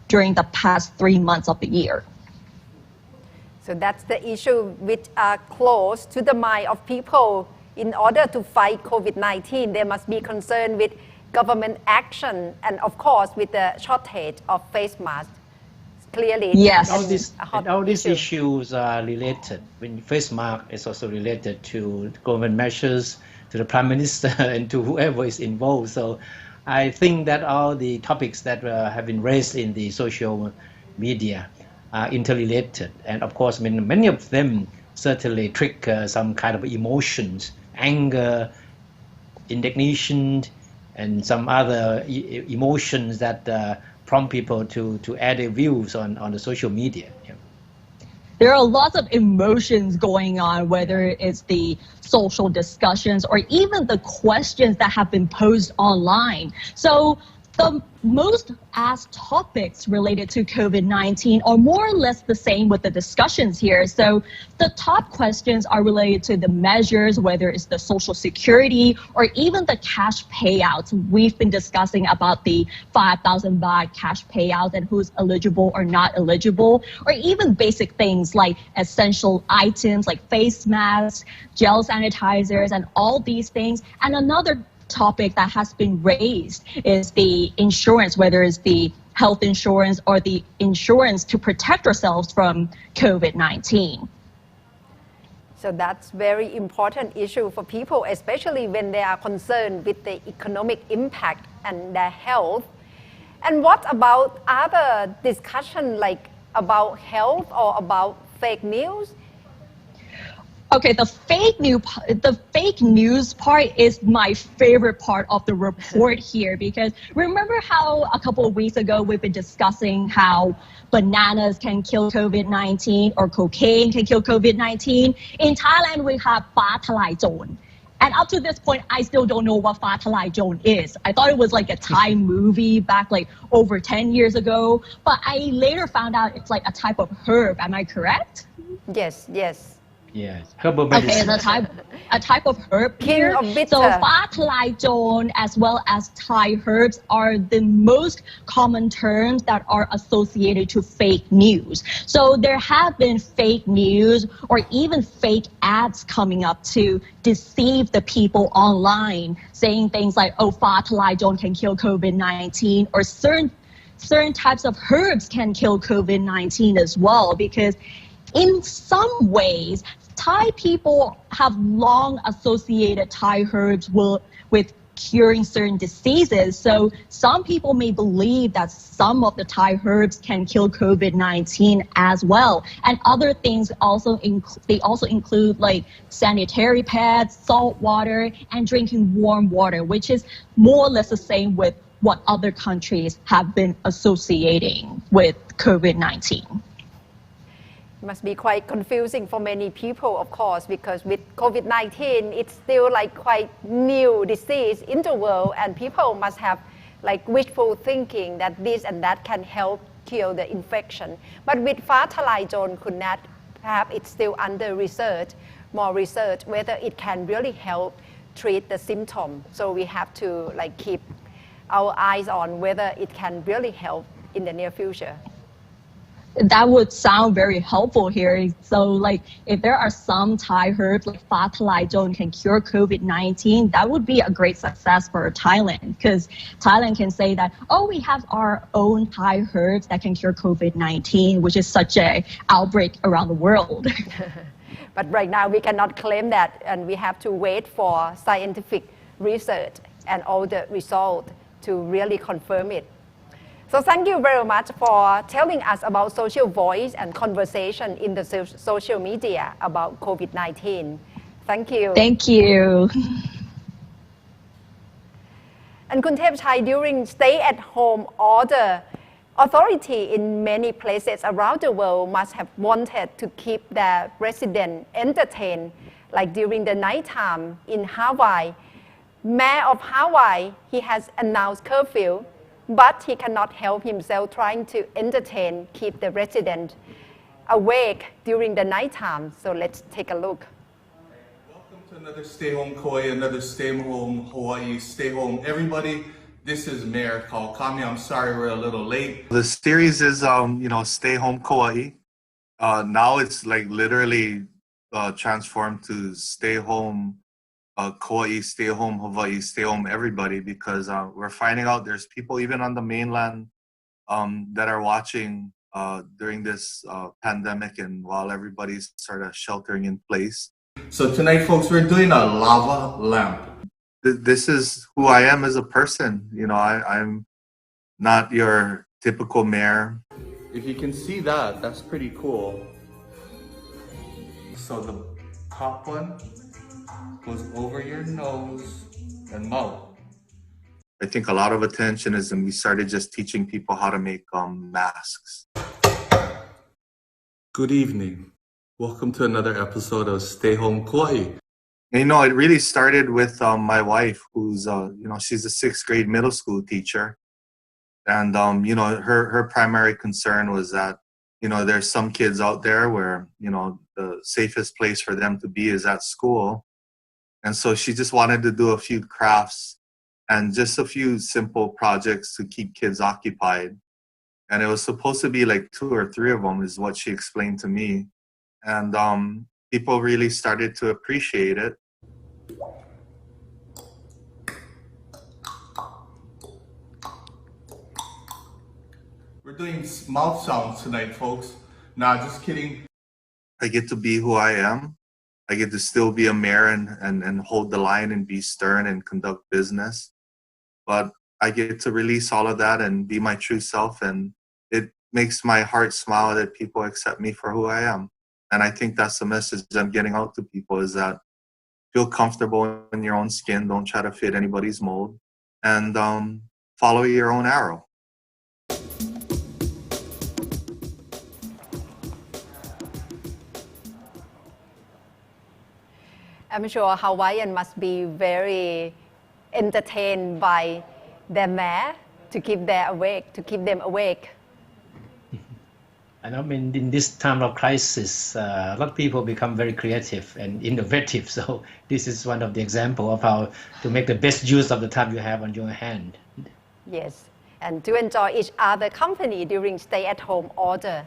during the past 3 months of the year. So that's the issue which are close to the mind of people. In order to fight COVID-19, they must be concerned with government action and of course with the shortage of face masks. Clearly, yes. All these issues are related. When face mask is also related to government measures, to the Prime Minister and to whoever is involved. So I think that all the topics that have been raised in the social media are interrelated. And of course, many of them certainly trigger some kind of emotions, anger, indignation, and some other emotions that prompt people to add their views on the social media. Yeah. There are lots of emotions going on, whether it's the social discussions or even the questions that have been posed online. So the most asked topics related to COVID-19 are more or less the same with the discussions here. So the top questions are related to the measures, whether it's the social security or even the cash payouts. We've been discussing about the 5,000 baht cash payout and who's eligible or not eligible, or even basic things like essential items like face masks, gel sanitizers, and all these things. And another topic that has been raised is the insurance, whether it's the health insurance or the insurance to protect ourselves from COVID-19. So that's very important issue for people, especially when they are concerned with the economic impact and their health. And what about other discussion like about health or about fake news? Okay, the fake news part is my favorite part of the report here, because remember how a couple of weeks ago we've been discussing how bananas can kill COVID-19 or cocaine can kill COVID-19? In Thailand, we have Fa Thalai Jon. And up to this point, I still don't know what Fa Thalai Jon is. I thought it was like a Thai movie back like over 10 years ago, but I later found out it's like a type of herb. Am I correct? Yes, yes. Yes, herbal medicine. Okay, a type of herb here. So Fa Thalai Jon as well as Thai herbs are the most common terms that are associated to fake news. So there have been fake news or even fake ads coming up to deceive the people online, saying things like, oh, Fa Thalai Jon can kill COVID-19, or certain types of herbs can kill COVID-19 as well, because in some ways, Thai people have long associated Thai herbs with curing certain diseases. So some people may believe that some of the Thai herbs can kill COVID-19 as well. And other things also include like sanitary pads, salt water, and drinking warm water, which is more or less the same with what other countries have been associating with COVID-19. Must be quite confusing for many people, of course, because with COVID-19, it's still like quite new disease in the world, and people must have like wishful thinking that this and that can help kill the infection. But with Fa Thalai Jon, perhaps it's still under more research, whether it can really help treat the symptom. So we have to like keep our eyes on whether it can really help in the near future. That would sound very helpful here. So like if there are some Thai herbs like Fa Thalai Jon can cure COVID-19, that would be a great success for Thailand, because Thailand can say that, oh, we have our own Thai herbs that can cure COVID-19, which is such an outbreak around the world. But right now we cannot claim that, and we have to wait for scientific research and all the results to really confirm it. So thank you very much for telling us about social voice and conversation in the social media about COVID-19. Thank you. Thank you. And Khun Thepchai, during stay-at-home order, authorities in many places around the world must have wanted to keep their residents entertained, like during the nighttime in Hawaii. Mayor of Hawaii, he has announced curfew. but he cannot help himself trying to entertain, keep the resident awake during the nighttime. So let's take a look. Welcome to another Stay Home Kauai, another Stay Home Hawaii, Stay Home everybody. This is Mayor Kawakami. I'm sorry we're a little late. The series is, Stay Home Kauai. Now it's like literally transformed to Stay Home Kauai, Stay Home Hawaii, Stay Home everybody, because we're finding out there's people even on the mainland that are watching during this pandemic and while everybody's sort of sheltering in place. So tonight, folks, we're doing a lava lamp. This is who I am as a person. I'm not your typical mayor. If you can see that, that's pretty cool. So the top one goes over your nose and mouth. I think a lot of attention is, and we started just teaching people how to make masks. Good evening. Welcome to another episode of Stay Home Kauai. And, it really started with my wife, who's, she's a 6th grade middle school teacher. And, her primary concern was that, there's some kids out there where, the safest place for them to be is at school. And so she just wanted to do a few crafts and just a few simple projects to keep kids occupied. And it was supposed to be like 2 or 3 of them is what she explained to me. And people really started to appreciate it. We're doing mouth sounds tonight, folks. Nah, just kidding. I get to be who I am. I get to still be a mayor and hold the line and be stern and conduct business. But I get to release all of that and be my true self. And it makes my heart smile that people accept me for who I am. And I think that's the message I'm getting out to people, is that feel comfortable in your own skin. Don't try to fit anybody's mold. And follow your own arrow. I'm sure Hawaiian must be very entertained by their mayor to keep them awake. I mean, in this time of crisis, a lot of people become very creative and innovative. So this is one of the examples of how to make the best use of the time you have on your hand. Yes, and to enjoy each other company during stay-at-home order.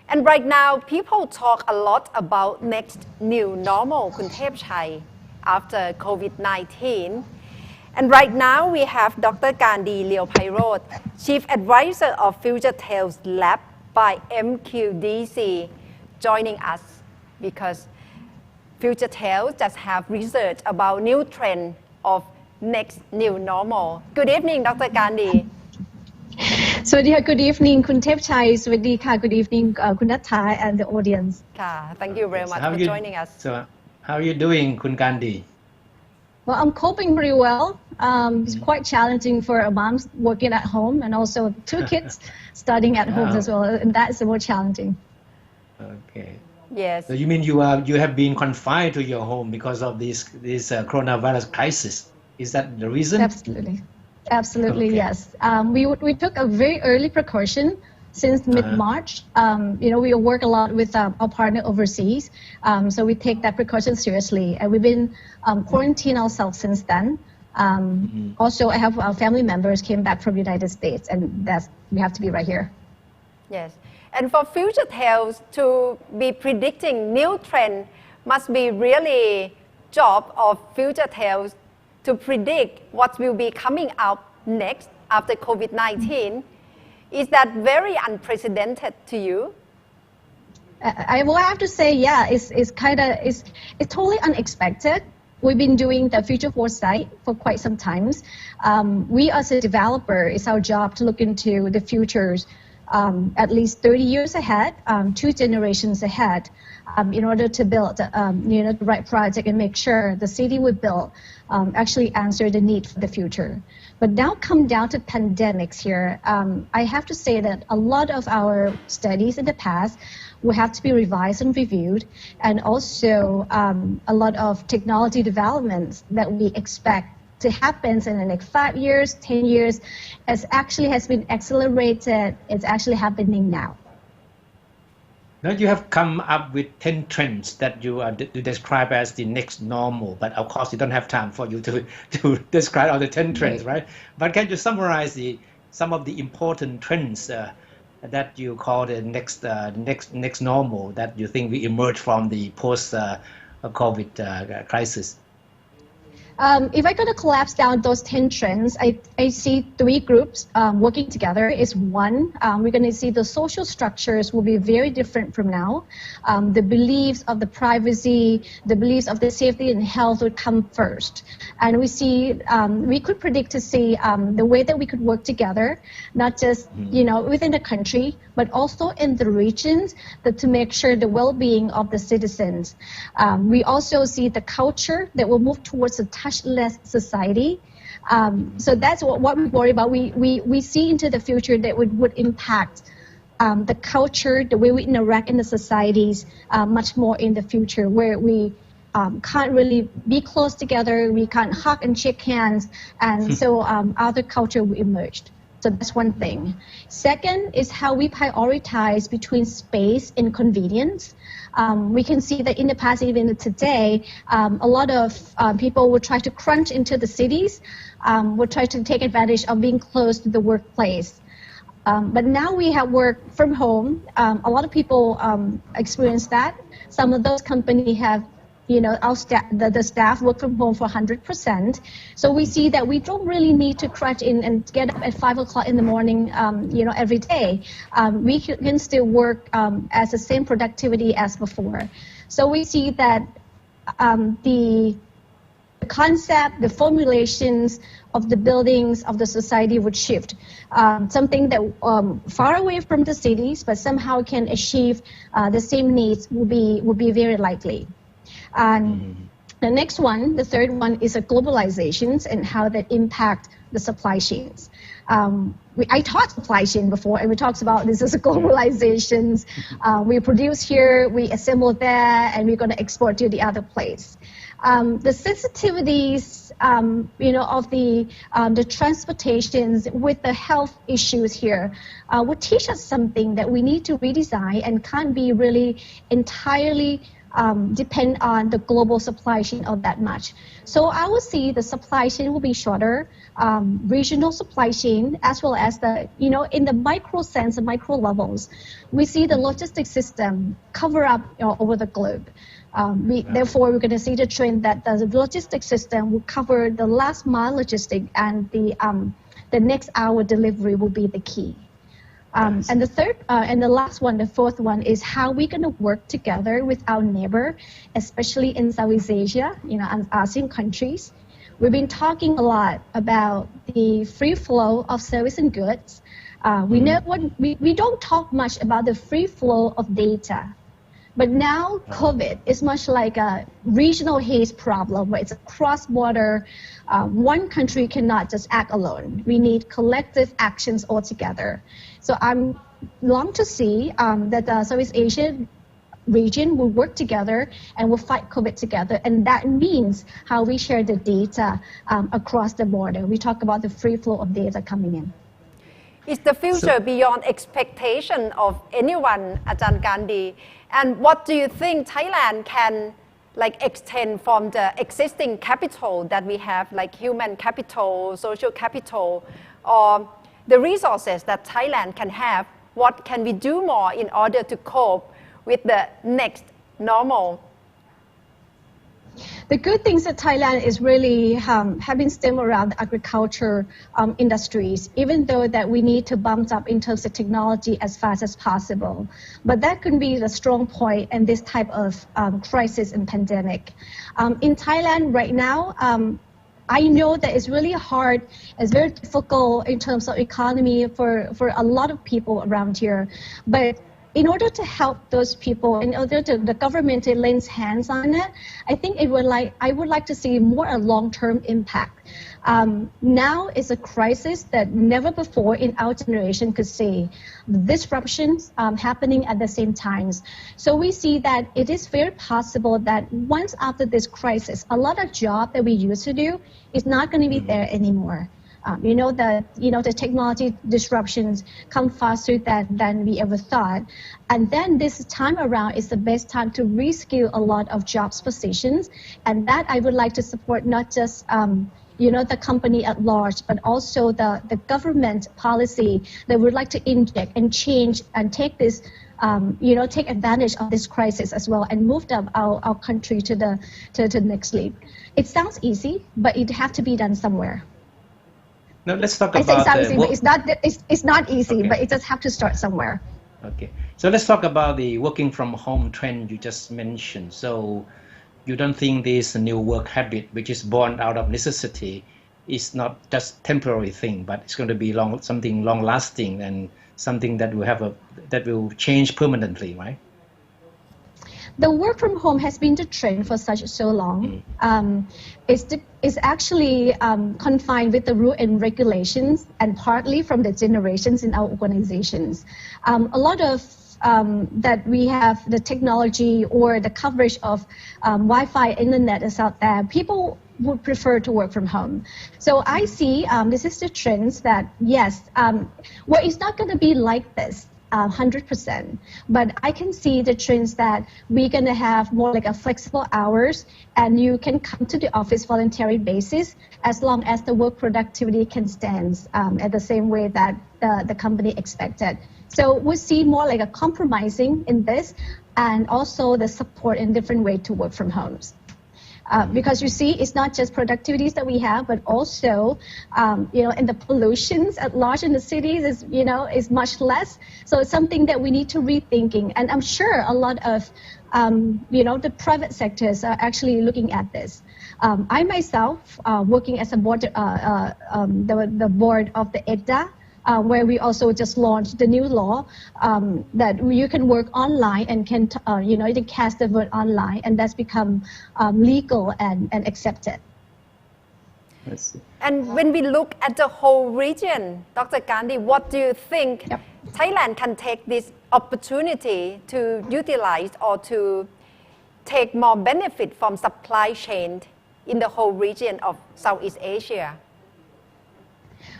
And right now, people talk a lot about next new normal, Kun Thepchai, after COVID-19. And right now, we have Dr. Karndee Leopairote, Chief Advisor of FutureTales Lab by MQDC, joining us because FutureTales just have research about new trend of next new normal. Good evening, Dr. Karndee. So, good evening, Kun Thepchai. Good evening, Kun Nathai and the audience. Thank you very much for joining us. So, how are you doing, Kun Karndee? Well, I'm coping pretty well. It's quite challenging for a mom working at home and also 2 kids studying at home as well, and that's more challenging. Okay. Yes. So you mean you have been confined to your home because of this coronavirus crisis? Is that the reason? Absolutely, okay. Yes. We took a very early precaution since mid-March. We work a lot with our partner overseas, so we take that precaution seriously, and we've been quarantined ourselves since then. Also, I have our family members came back from the United States, and we have to be right here. Yes, and for FutureTales to be predicting new trend must be really job of FutureTales to predict what will be coming up next after COVID-19. Is that very unprecedented to you? I will have to say, yeah, it's totally unexpected. We've been doing the future foresight for quite some time. We as a developer, it's our job to look into the futures at least 30 years ahead, 2 generations ahead, in order to build the right project and make sure the city we build actually answer the need for the future. But now come down to pandemics here. I have to say that a lot of our studies in the past will have to be revised and reviewed, and also a lot of technology developments that we expect to happen in the next 5 years, 10 years, has been accelerated. It's actually happening now. Now you have come up with 10 trends that you describe as the next normal, but of course you don't have time for you to describe all the 10 trends, right? But can you summarize some of the important trends that you call the next normal that you think we emerge from the post COVID crisis? If I going to collapse down those 10 trends, I see 3 groups working together. Is one, we're going to see the social structures will be very different from now. The beliefs of the privacy, the beliefs of the safety and health would come first. And we see, we could predict to see the way that we could work together, not just, within the country, but also in the regions to make sure the well-being of the citizens. We also see the culture that will move towards a touchless society. So that's what we worry about. We see into the future that would impact the culture, the way we interact in the societies much more in the future, where we can't really be close together, we can't hug and shake hands, and so other culture will emerge. So that's one thing. Second is how we prioritize between space and convenience. We can see that in the past, even today, a lot of people will try to crunch into the cities, will try to take advantage of being close to the workplace. But now we have work from home. A lot of people experience that. Some of those companies have the staff work from home for 100%. So we see that we don't really need to crunch in and get up at 5 o'clock in the morning, every day. We can still work as the same productivity as before. So we see that the concept, the formulations of the buildings of the society would shift. Something that far away from the cities, but somehow can achieve the same needs will be very likely. And the next one, the third one, is globalizations and how that impact the supply chains. I taught supply chain before, and we talked about this as globalizations. We produce here, we assemble there, and we're going to export to the other place. The sensitivities, of the transportations with the health issues here would teach us something that we need to redesign and can't be really entirely depend on the global supply chain of that much. So I will see the supply chain will be shorter, regional supply chain, as well as in the micro sense and micro levels, we see the logistics system cover up over the globe. Therefore, we're going to see the trend that the logistics system will cover the last mile logistic, and the next hour delivery will be the key. And the third and the last one, the fourth one, is how we're going to work together with our neighbor, especially in Southeast Asia, and ASEAN countries. We've been talking a lot about the free flow of service and goods. We don't talk much about the free flow of data. But now COVID is much like a regional haze problem, where it's a cross-border. One country cannot just act alone. We need collective actions all together. So I'm long to see that the Southeast Asian region will work together and will fight COVID together. And that means how we share the data across the border. We talk about the free flow of data coming in. Is the future beyond expectation of anyone, Ajahn Karndee? And what do you think Thailand can extend from the existing capital that we have, like human capital, social capital, or the resources that Thailand can have? What can we do more in order to cope with the next normal? The good things that Thailand is really having stem around the agriculture industries, even though that we need to bump up in terms of technology as fast as possible. But that could be the strong point in this type of crisis and pandemic. In Thailand right now, I know that it's really hard, it's very difficult in terms of economy for a lot of people around here. But in order to help those people, in order to the government to lay its hands on it, I think I would like to see more a long-term impact. Now is a crisis that never before in our generation could see. Disruptions happening at the same times. So we see that it is very possible that once after this crisis, a lot of job that we used to do is not going to be there anymore. The technology disruptions come faster than we ever thought. And then this time around is the best time to reskill a lot of jobs positions. And that I would like to support not just the company at large, but also the government policy that would like to inject and change and take this, take advantage of this crisis as well and move our country to the next leap. It sounds easy, but it has to be done somewhere. Now let's talk I about say it's easy, but it's not easy, Okay. but it just have to start somewhere. Okay, so let's talk about the working from home trend you just mentioned. So you don't think this new work habit, which is born out of necessity, is not just temporary thing, but it's going to be something long lasting and something that will change permanently, right? The work from home has been the trend for so long. It's actually confined with the rule and regulations and partly from the generations in our organizations. A lot of that we have the technology or the coverage of Wi-Fi internet is out there. People would prefer to work from home. So I see this is the trends that yes, well, it's not going to be like this. 100%, but I can see the trends that we're going to have more like a flexible hours and you can come to the office voluntary basis as long as the work productivity can stand at the same way that the company expected. So we see more like a compromising in this and also the support in different way to work from homes. Because you see, it's not just productivities that we have, but also, in the pollutions at large in the cities is much less. So it's something that we need to rethinking. And I'm sure a lot of, the private sectors are actually looking at this. I myself, working as a board, the board of the EDDA, where we also just launched the new law that you can work online and can, you can cast the vote online, and that's become legal and accepted. And when we look at the whole region, Dr. Karndee, what do you think Thailand can take this opportunity to utilize or to take more benefit from supply chain in the whole region of Southeast Asia?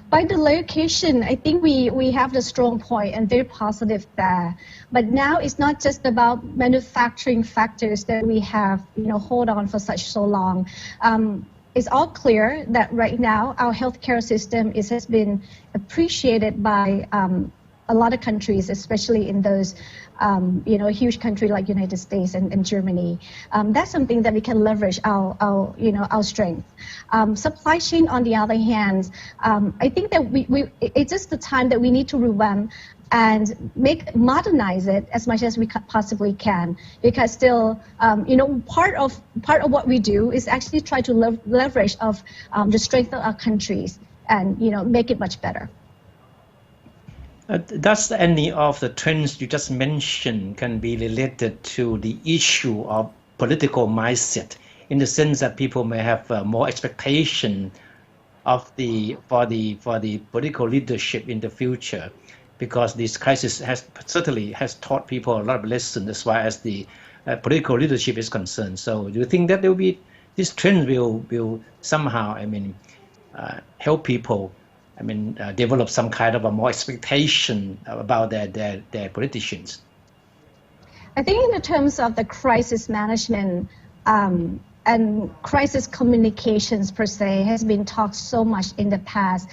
By the location, I think we have the strong point and very positive there. But now it's not just about manufacturing factors that we have, hold on for so long. It's all clear that right now our healthcare system has been appreciated by a lot of countries, especially in those, huge countries like United States and Germany. That's something that we can leverage our strength. Supply chain, on the other hand, I think that it's just the time that we need to revamp and modernize it as much as we possibly can, because still, part of what we do is actually try to leverage of the strength of our countries and make it much better. Does any of the trends you just mentioned can be related to the issue of political mindset, in the sense that people may have more expectation for the political leadership in the future, because this crisis certainly has taught people a lot of lessons as far as the political leadership is concerned. So do you think that this trend will somehow, help people, develop some kind of a more expectation about their politicians? I think in the terms of the crisis management and crisis communications per se has been talked so much in the past,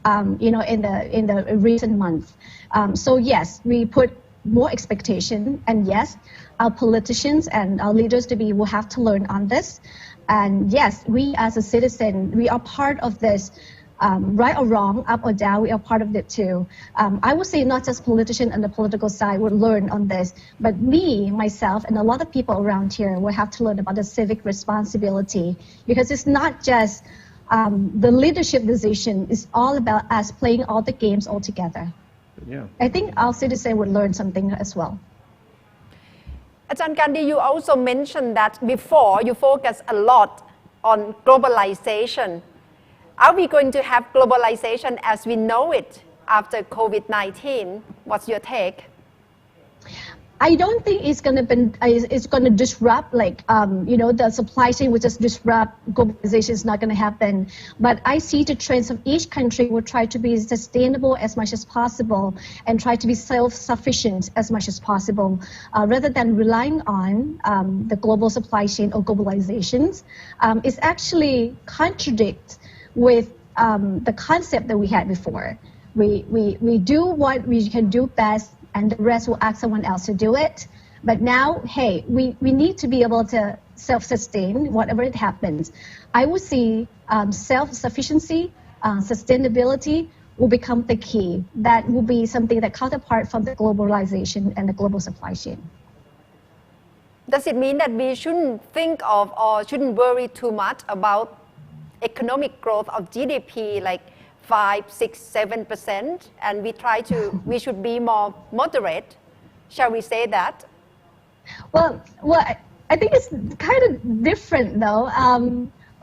in the recent months. So yes, we put more expectation, and yes, our politicians and our leaders will have to learn on this. And yes, we as a citizen, we are part of this. Right or wrong, up or down, we are part of it too. I would say not just politicians on the political side would learn on this, but myself, and a lot of people around here will have to learn about the civic responsibility, because it's not just the leadership decision, it's all about us playing all the games all together. Yeah. I think our citizens would learn something as well. Ajahn Karndee, you also mentioned that before you focus a lot on globalization. Are we going to have globalization as we know it after COVID-19? What's your take? I don't think it's going to disrupt the supply chain will just disrupt. Globalization is not going to happen. But I see the trends of each country will try to be sustainable as much as possible and try to be self-sufficient as much as possible, rather than relying on the global supply chain or globalizations. It's actually contradicts with the concept that we had before. We do what we can do best, and the rest will ask someone else to do it. But now, hey, we need to be able to self-sustain whatever it happens. I would see self-sufficiency, sustainability will become the key. That will be something that counterpart from the globalization and the global supply chain. Does it mean that we shouldn't think of or shouldn't worry too much about economic growth of GDP, like 5, 6, 7%, and we should be more moderate? Shall we say that? Well, I think it's kind of different though.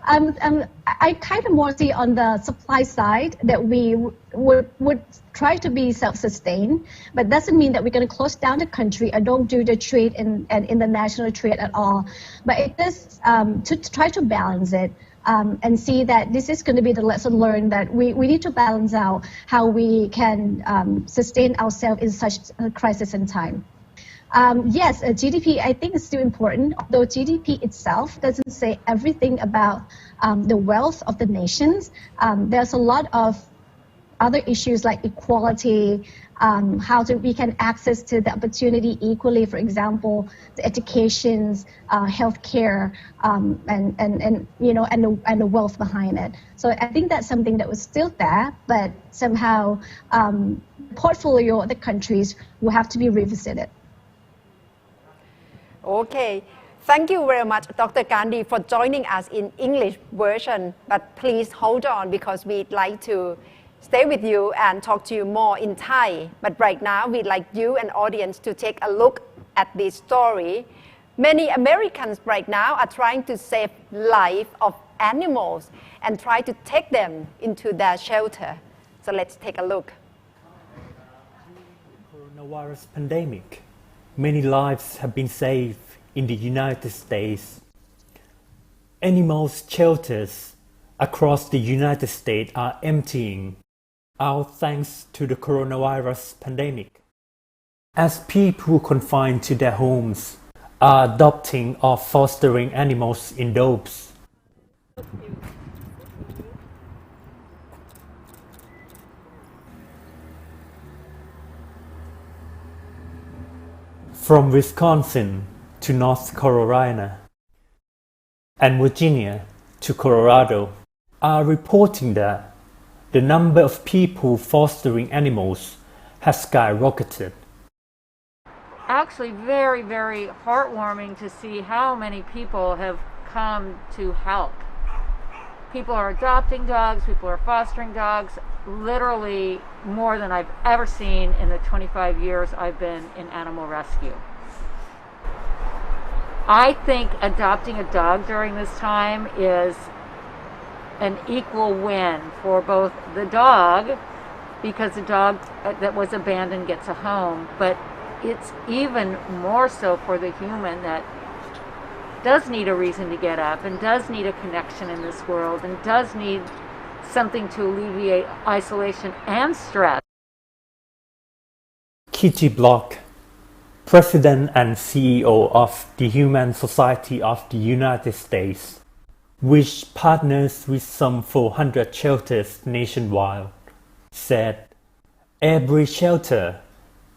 I kind of more see on the supply side that we would try to be self-sustained, but doesn't mean that we're going to close down the country and don't do the trade and international trade at all. But it is to try to balance it. And see that this is going to be the lesson learned, that we need to balance out how we can sustain ourselves in such a crisis in time. Yes, GDP I think is still important, although GDP itself doesn't say everything about the wealth of the nations. There's a lot of other issues like equality, how we can access to the opportunity equally, for example, the educations, healthcare, and the wealth behind it. So I think that's something that was still there, but somehow portfolio of the countries will have to be revisited. Okay. Thank you very much, Dr. Karndee, for joining us in English version. But please hold on, because we'd like to stay with you and talk to you more in Thai. But right now, we'd like you and audience to take a look at this story. Many Americans right now are trying to save life of animals and try to take them into their shelter. So let's take a look. Coronavirus pandemic. Many lives have been saved in the United States. Animal shelters across the United States are emptying out thanks to the coronavirus pandemic. As people confined to their homes are adopting or fostering animals indoors. From Wisconsin to North Carolina and Virginia to Colorado are reporting that the number of people fostering animals has skyrocketed. Actually very, very heartwarming to see how many people have come to help. People are adopting dogs, people are fostering dogs, literally more than I've ever seen in the 25 years I've been in animal rescue. I think adopting a dog during this time is an equal win for both the dog, because the dog that was abandoned gets a home, but it's even more so for the human that does need a reason to get up and does need a connection in this world and does need something to alleviate isolation and stress. Kitty Block, President and CEO of the Humane Society of the United States, which partners with some 400 shelters nationwide, said, "Every shelter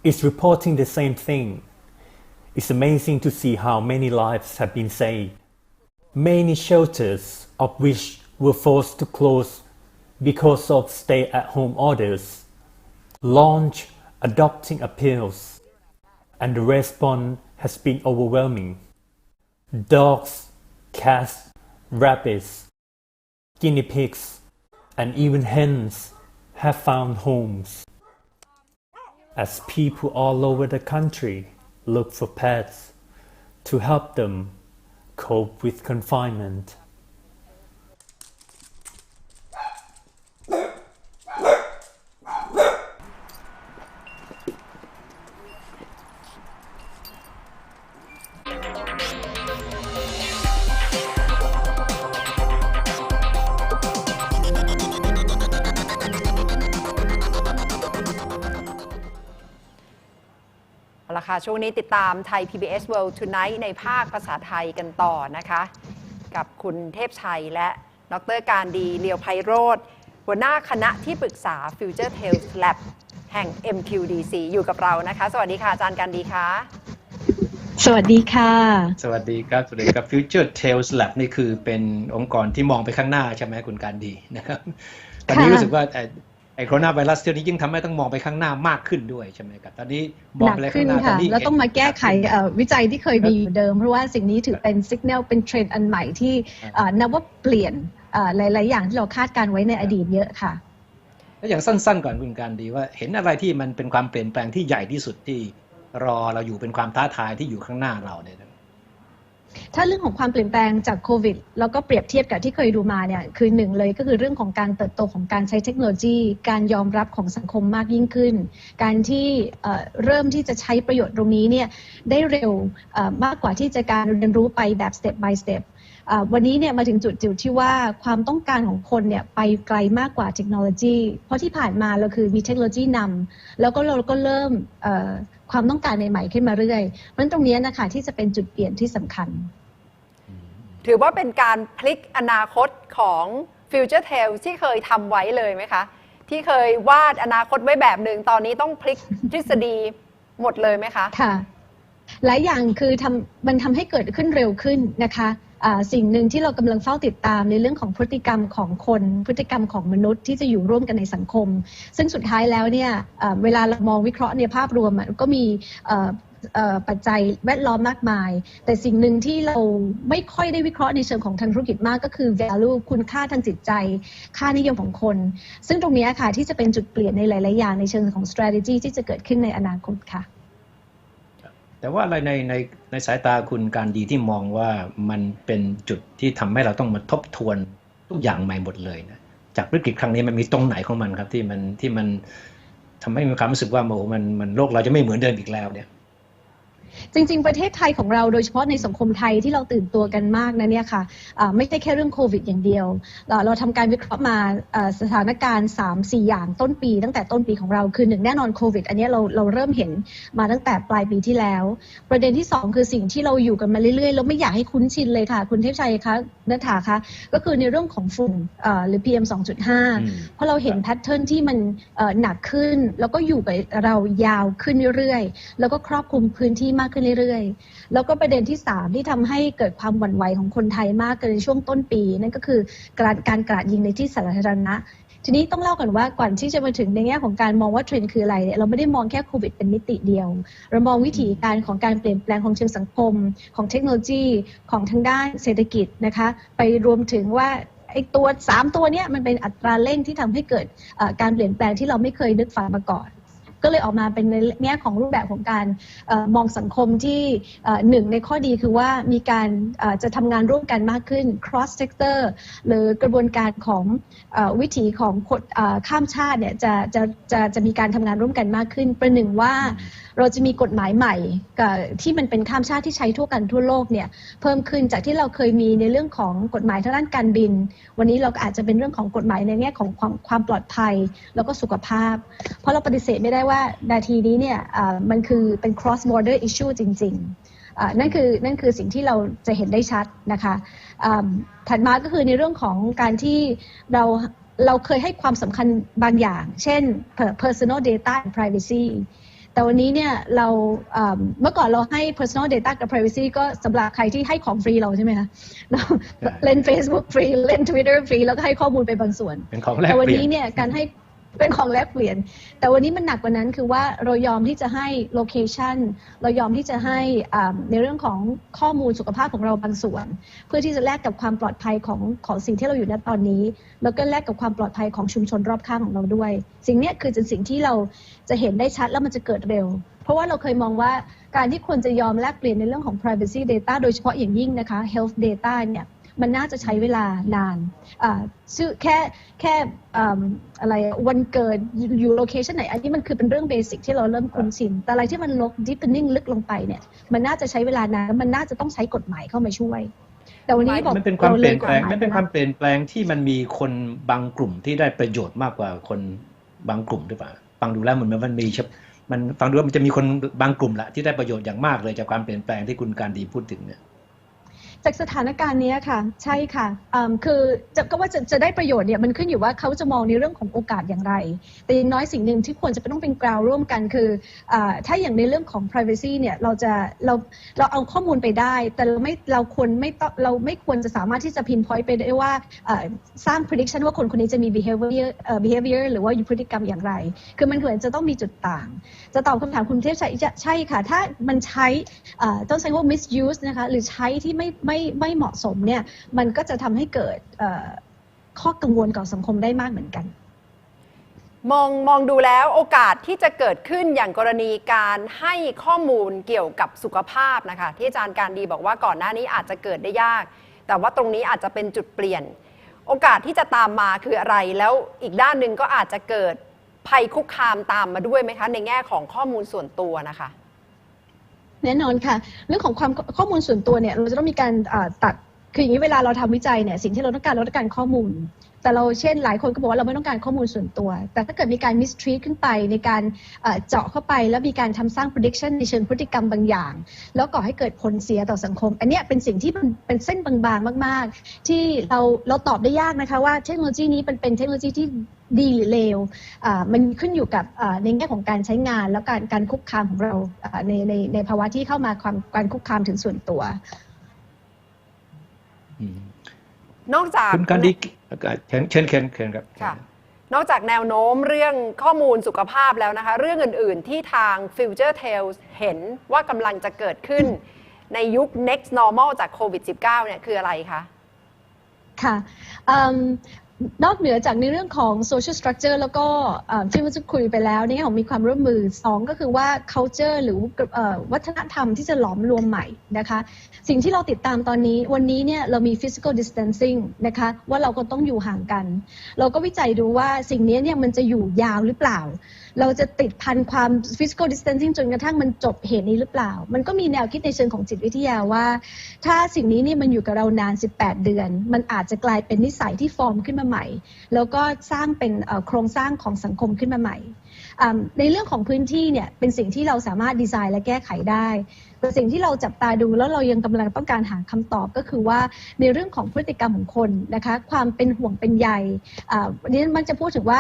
is reporting the same thing. It's amazing to see how many lives have been saved. Many shelters, of which were forced to close because of stay-at-home orders, launch adopting appeals, and the response has been overwhelming. Dogs, cats, rabbits, guinea pigs, and even hens have found homes." as people all over the country look for pets to help them cope with confinement.เอาละค่ะช่วงนี้ติดตามไทย PBS World Tonight ในภาคภาษาไทยกันต่อนะคะกับคุณเทพชัยและดร.การดีเลียวไพโรจน์หัวหน้าคณะที่ปรึกษา FutureTales Lab แห่ง MQDC อยู่กับเรานะคะสวัสดีค่ะอาจารย์การดีค่ะสวัสดีค่ะสวัสดีครับสวัสดีครับ FutureTales Lab นี่คือเป็นองค์กรที่มองไปข้างหน้าใช่ไหมคุณการดีนะครับตอนนี้รู้สึกว่าไอ้โคโรนาไวรัสเที่ยวนี้ยิ่งทำให้ต้องมองไปข้างหน้ามากขึ้นด้วยใช่ไหมครับตอนนี้มองไปข้างหน้าตอนนี้แล้วต้องมาแก้ไขวิจัยที่เคยมีอยู่เดิมเพราะว่าสิ่งนี้ถือเป็นสัญญาณเป็นเทรนด์อันใหม่ที่นับว่าเปลี่ยนหลายๆอย่างที่เราคาดการไว้ในอดีตเยอะค่ะแล้วอย่างสั้นๆก่อนคุณการดีว่าเห็นอะไรที่มันเป็นความเปลี่ยนแปลงที่ใหญ่ที่สุดที่รอเราอยู่เป็นความท้าทายที่อยู่ข้างหน้าเราเนี่ยถ้าเรื่องของความเปลี่ยนแปลงจากโควิดแล้วก็เปรียบเทียบกับที่เคยดูมาเนี่ยคือหนึ่งเลยก็คือเรื่องของการเติบโตของการใช้เทคโนโลยีการยอมรับของสังคมมากยิ่งขึ้นการที่เริ่มที่จะใช้ประโยชน์ตรงนี้เนี่ยได้เร็วมากกว่าที่จะการเรียนรู้ไปแบบ step by step วันนี้เนี่ยมาถึงจุดที่ว่าความต้องการของคนเนี่ยไปไกลมากกว่าเทคโนโลยีเพราะที่ผ่านมาเราคือมีเทคโนโลยีนำแล้วก็เราก็เริ่มความต้องการใหม่ๆขึ้นมาเรื่อยเพราะฉะนั้นตรงนี้นะคะที่จะเป็นจุดเปลี่ยนที่สำคัญถือว่าเป็นการพลิกอนาคตของ FutureTales ที่เคยทำไว้เลยไหมคะที่เคยวาดอนาคตไว้แบบหนึ่งตอนนี้ต้องพลิกทฤษฎีหมดเลยไหมคะค่ะหลายอย่างคือมันทำให้เกิดขึ้นเร็วขึ้นนะคะสิ่งหนึ่งที่เรากำลังเฝ้าติดตามในเรื่องของพฤติกรรมของคนพฤติกรรมของมนุษย์ที่จะอยู่ร่วมกันในสังคมซึ่งสุดท้ายแล้วเนี่ยเวลาเรามองวิเคราะห์ในภาพรวมก็มีปัจจัยแวดล้อมมากมายแต่สิ่งหนึ่งที่เราไม่ค่อยได้วิเคราะห์ในเชิงของทางธุรกิจมากก็คือ value คุณค่าทางจิตใจค่านิยมของคนซึ่งตรงนี้ค่ะที่จะเป็นจุดเปลี่ยนในหลายๆอย่างในเชิงของ strategy ที่จะเกิดขึ้นในอนาคตค่ะแต่ว่าอะไรในสายตาคุณการดีที่มองว่ามันเป็นจุดที่ทำให้เราต้องมาทบทวนทุกอย่างใหม่หมดเลยนะจากวิกฤตครั้งนี้มันมีตรงไหนของมันครับที่มันทำให้มีความรู้สึกว่ามันโลกเราจะไม่เหมือนเดิมอีกแล้วเนี่ยจริงๆประเทศไทยของเราโดยเฉพาะในสังคมไทยที่เราตื่นตัวกันมากนะเนี่ยค่ะไม่ใช่แค่เรื่องโควิดอย่างเดียวเราทำการวิเคราะห์มาสถานการณ์ 3-4 อย่างต้นปีตั้งแต่ต้นปีของเราคือ1แน่นอนโควิดอันนี้เราเริ่มเห็นมาตั้งแต่ปลายปีที่แล้วประเด็นที่2คือสิ่งที่เราอยู่กันมาเรื่อยๆแล้วไม่อยากให้คุ้นชินเลยค่ะคุณเทพชัยคะณฐาคะก็คือในเรื่องของฝุ่นหรือ PM 2.5 เพราะเราเห็นแพทเทิร์นที่มันหนักขึ้นแล้วก็อยู่กับเรายาวขึ้นเรื่อยๆแล้วก็ครอบคลุมพื้นที่มากขึ้นเรื่อยๆแล้วก็ประเด็นที่3ที่ทำให้เกิดความหวั่นไหวของคนไทยมากในช่วงต้นปีนั่นก็คือการกราดยิงในที่สาธารณะทีนี้ต้องเล่ากันว่าก่อนที่จะมาถึงในแง่ของการมองว่าเทรนด์คืออะไรเนี่ยเราไม่ได้มองแค่โควิดเป็นมิติเดียวเรามองวิธีการของการเปลี่ยนแปลงของเชิงสังคมของเทคโนโลยีของทางด้านเศรษฐกิจนะคะไปรวมถึงว่าไอ้ตัว3ตัวเนี้ยมันเป็นอัตราเร่งที่ทำให้เกิดการเปลี่ยนแปลงที่เราไม่เคยนึกฝันมาก่อนก็เลยออกมาเป็นในแง่ของรูปแบบของการมองสังคมที่หนึ่งในข้อดีคือว่ามีการจะทำงานร่วมกันมากขึ้น cross sector หรือกระบวนการของวิถีของข้ามชาติเนี่ยจะมีการทำงานร่วมกันมากขึ้นประหนึ่งว่าเราจะมีกฎหมายใหม่ที่มันเป็นข้ามชาติที่ใช้ทั่วกันทั่วโลกเนี่ยเพิ่มขึ้นจากที่เราเคยมีในเรื่องของกฎหมายทางด้านการบินวันนี้เราอาจจะเป็นเรื่องของกฎหมายในแง่ของความปลอดภัยแล้วก็สุขภาพเพราะเราปฏิเสธไม่ได้ว่านาทีนี้เนี่ยมันคือเป็น cross border issue จริงๆนั่นคือสิ่งที่เราจะเห็นได้ชัดนะคะถัดมาก็คือในเรื่องของการที่เราเคยให้ความสำคัญบางอย่างเช่น personal data and privacyแต่วันนี้เนี่ยเราเมื่อก่อนเราให้ personal data กับ privacy ก็สำหรับใครที่ให้ของฟรีเราใช่ไหมคะเราเล่น Facebook ฟรีเล่น Twitter ฟรีแล้วก็ให้ข้อมูลไปบางส่วนเป็นของแลกเปลี่ยนแต่วันนี้เนี่ยการให้ เป็นของแลกเปลี่ยนแต่วันนี้มันหนักกว่านั้นคือว่าเรายอมที่จะให้โลเคชันเรายอมที่จะให้ในเรื่องของข้อมูลสุขภาพของเราบางส่วนเพื่อที่จะแลกกับความปลอดภัยของสิ่งที่เราอยู่ณตอนนี้แล้วก็แลกกับความปลอดภัยของชุมชนรอบข้างของเราด้วยสิ่งนี้คือสิ่งที่เราจะเห็นได้ชัดแล้วมันจะเกิดเร็วเพราะว่าเราเคยมองว่าการที่คนจะยอมแลกเปลี่ยนในเรื่องของ privacy data โดยเฉพาะอย่างยิ่งนะคะ health data เนี่ยมันน่าจะใช้เวลานานชื่อแค่อะไรวันเกิดอยู่โลเคชันไหนอันนี้มันคือเป็นเรื่องเบสิกที่เราเริ่มคุ้นชินแต่อะไรที่มันลง deepening ลึกลงไปเนี่ยมันน่าจะใช้เวลานานมันน่าจะต้องใช้กฎหมายเข้ามาช่วยแต่วันนี้บอกมันเป็นความเปลี่ยนแปลงมันเป็นความเปลี่ยนแปลงที่มันมีคนบางกลุ่มที่ได้ประโยชน์มากกว่าคนบางกลุ่มหรือเปล่าฟังดูแล้วมันมีมันฟังดูว่ามันจะมีคนบางกลุ่มละที่ได้ประโยชน์อย่างมากเลยจากความเปลี่ยนแปลงที่คุณการดีพูดถึงเนี่ยจากสถานการณ์นี้ค่ะใช่ค่ะคือก็ว่าจะได้ประโยชน์เนี่ยมันขึ้นอยู่ว่าเขาจะมองในเรื่องของโอกาสอย่างไรแต่อย่างน้อยสิ่งหนึ่งที่ควรจะต้องเป็นกราวร่วมกันคือถ้าอย่างในเรื่องของ privacy เนี่ยเราเอาข้อมูลไปได้แต่เราไม่ควรจะสามารถที่จะ pinpoint ไปได้ว่าสร้าง prediction ว่าคนคนนี้จะมี behavior หรือว่าอยู่พฤติกรรมอย่างไรคือมันควรจะต้องมีจุดต่างจะตอบคำถามคุณเทพชัยใช่ค่ะถ้ามันใช้ต้องใช้ว่า misuse นะคะหรือใช้ที่ไม่เหมาะสมเนี่ยมันก็จะทำให้เกิดข้อกังวลกับสังคมได้มากเหมือนกันมองดูแล้วโอกาสที่จะเกิดขึ้นอย่างกรณีการให้ข้อมูลเกี่ยวกับสุขภาพนะคะที่อาจารย์การดีบอกว่าก่อนหน้านี้อาจจะเกิดได้ยากแต่ว่าตรงนี้อาจจะเป็นจุดเปลี่ยนโอกาสที่จะตามมาคืออะไรแล้วอีกด้านหนึ่งก็อาจจะเกิดภัยคุกคามตามมาด้วยไหมคะในแง่ของข้อมูลส่วนตัวนะคะแน่นอนค่ะเรื่องของข้อมูลส่วนตัวเนี่ยเราจะต้องมีการตัดคืออย่างนี้เวลาเราทำวิจัยเนี่ยสิ่งที่เราต้องการข้อมูลแต่เราเช่นหลายคนก็บอกว่าเราไม่ต้องการข้อมูลส่วนตัวแต่ถ้าเกิดมีการ mistreat ขึ้นไปในการเจาะเข้าไปแล้วมีการทำสร้าง prediction ในเชิงพฤติกรรมบางอย่างแล้วก่อให้เกิดผลเสียต่อสังคมอันนี้เป็นสิ่งที่มันเป็นเส้นบางๆมากๆที่เราตอบได้ยากนะคะว่าเทคโนโลยีนี้เป็นเทคโนโลยีที่ดีหรือเลวมันขึ้นอยู่กับในแง่ของการใช้งานแล้วการคุกคามของเราในภาวะที่เข้ามาการคุกคามถึงส่วนตัวนอกจากคุณการดีเชิญครับค่ะนอกจากแนวโน้มเรื่องข้อมูลสุขภาพแล้วนะคะเรื่องอื่นๆที่ทาง FutureTales เห็นว่ากำลังจะเกิดขึ้นในยุค next normal จากโควิด -19 เนี่ยคืออะไรคะค่ะนอกเหนือจากในเรื่องของ social structure แล้วก็ที่เราจะคุยไปแล้วในแง่ของมีความร่วมมือ2ก็คือว่า culture หรือวัฒนธรรมที่จะหลอมรวมใหม่นะคะสิ่งที่เราติดตามตอนนี้วันนี้เนี่ยเรามี physical distancing นะคะว่าเราก็ต้องอยู่ห่างกันเราก็วิจัยดูว่าสิ่งนี้เนี่ยมันจะอยู่ยาวหรือเปล่าเราจะติดพันความ physical distancing จนกระทั่งมันจบเหตุนี้หรือเปล่ามันก็มีแนวคิดในเชิงของจิตวิทยาว่าถ้าสิ่งนี้เนี่ยมันอยู่กับเรานาน18 เดือนมันอาจจะกลายเป็นนิสัยที่ฟอร์มขึ้นมาใหม่แล้วก็สร้างเป็นโครงสร้างของสังคมขึ้นมาใหม่ในเรื่องของพื้นที่เนี่ยเป็นสิ่งที่เราสามารถดีไซน์และแก้ไขได้แต่สิ่งที่เราจับตาดูแล้วเรายังกำลังต้องการหาคำตอบก็คือว่าในเรื่องของพฤติกรรมของคนนะคะความเป็นห่วงเป็นใยวันนี้มันจะพูดถึงว่า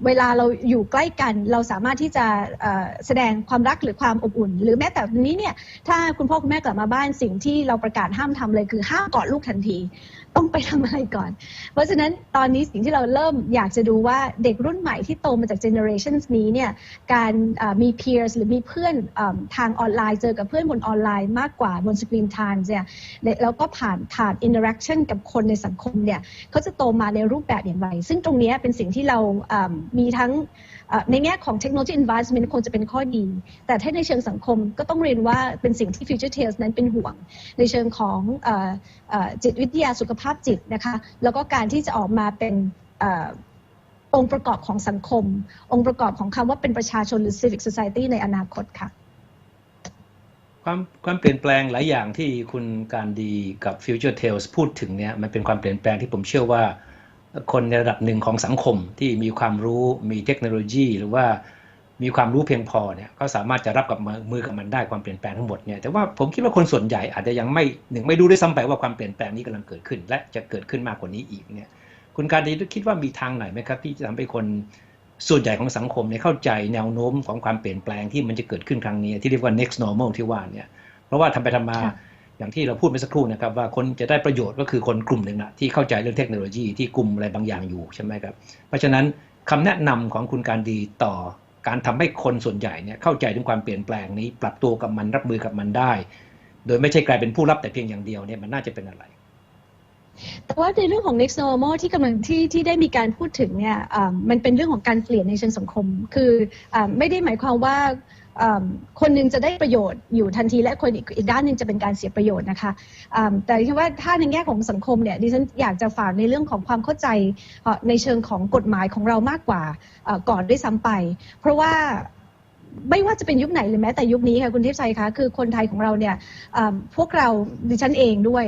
เวลาเราอยู่ใกล้กันเราสามารถที่จะแสดงความรักหรือความอบอุ่นหรือแม้แต่นี้เนี่ยถ้าคุณพ่อคุณแม่กลับมาบ้านสิ่งที่เราประกาศห้ามทำเลยคือห้ามกอดลูกทันทีต้องไปทำอะไรก่อนเพราะฉะนั้นตอนนี้สิ่งที่เราเริ่มอยากจะดูว่าเด็กรุ่นใหม่ที่โตมาจากเจเนอเรชันนี้เนี่ยการมี peers หรือมีเพื่อนทางออนไลน์เจอกับเพื่อนบนออนไลน์มากกว่าบนสกรีนไทม์เนี่ยแล้วก็ผ่านอินเตอร์แอคชั่นกับคนในสังคมเนี่ยเขาจะโตมาในรูปแบบอย่างไรซึ่งตรงนี้เป็นสิ่งที่เรามีทั้งในแง่ของ technology advancement คงจะเป็นข้อดีแต่ถ้าในเชิงสังคมก็ต้องเรียนว่าเป็นสิ่งที่ FutureTales นั้นเป็นห่วงในเชิงของจิตวิทยาสุขภาพจิตนะคะแล้วก็การที่จะออกมาเป็นองค์ประกอบของสังคมองค์ประกอบของคำว่าเป็นประชาชนหรือ civic society ในอนาคตค่ะความเปลี่ยนแปลงหลายอย่างที่คุณการดีกับ FutureTales พูดถึงเนี่ยมันเป็นความเปลี่ยนแปลงที่ผมเชื่อว่าคนในระดับหนึ่งของสังคมที่มีความรู้มีเทคโนโลยีหรือว่ามีความรู้เพียงพอเนี่ยก็สามารถจะรับกับมือกับมันได้ความเปลี่ยนแปลงทั้งหมดเนี่ยแต่ว่าผมคิดว่าคนส่วนใหญ่อาจจะยังไม่รู้ด้วยซ้ำไปว่าความเปลี่ยนแปลงนี้กำลังเกิดขึ้นและจะเกิดขึ้นมากกว่านี้อีกเนี่ยคุณการดีคิดว่ามีทางไหนไหมครับที่จะทำให้คนส่วนใหญ่ของสังคมเนี่ยเข้าใจแนวโน้มของความเปลี่ยนแปลงที่มันจะเกิดขึ้นครั้งนี้ที่เรียกว่า next normal ที่ว่าเนี่ยเพราะว่าทำไปทำมาอย่างที่เราพูดไปสักครู่นะครับว่าคนจะได้ประโยชน์ก็คือคนกลุ่มหนึ่งนะที่เข้าใจเรื่องเทคโนโลยีที่กลุ่มอะไรบางอย่างอยู่ใช่ไหมครับเพราะฉะนั้น คำแนะนำของคุณการดีต่อการทำให้คนส่วนใหญ่เนี่ยเข้าใจถึงความเปลี่ยนแปลงนี้ปรับตัวกับมันรับมือกับมันได้โดยไม่ใช่กลายเป็นผู้รับแต่เพียงอย่างเดียวเนี่ยมันน่าจะเป็นอะไรแต่ว่าในเรื่องของ next normal ที่กำลังที่ได้มีการพูดถึงเนี่ยมันเป็นเรื่องของการเปลี่ยนในเชิงสังคมคือไม่ได้หมายความว่าคนหนึ่งจะได้ประโยชน์อยู่ทันทีและคนอีกด้านหนึ่งจะเป็นการเสียประโยชน์นะคะแต่คิดว่าถ้าในแง่ของสังคมเนี่ยดิฉันอยากจะฝากในเรื่องของความเข้าใจในเชิงของกฎหมายของเรามากกว่าก่อนด้วยซ้ำไปเพราะว่าไม่ว่าจะเป็นยุคไหนหรือแม้แต่ยุคนี้ค่ะคุณเทพชัยคะคือคนไทยของเราเนี่ยพวกเราดิฉันเองด้วย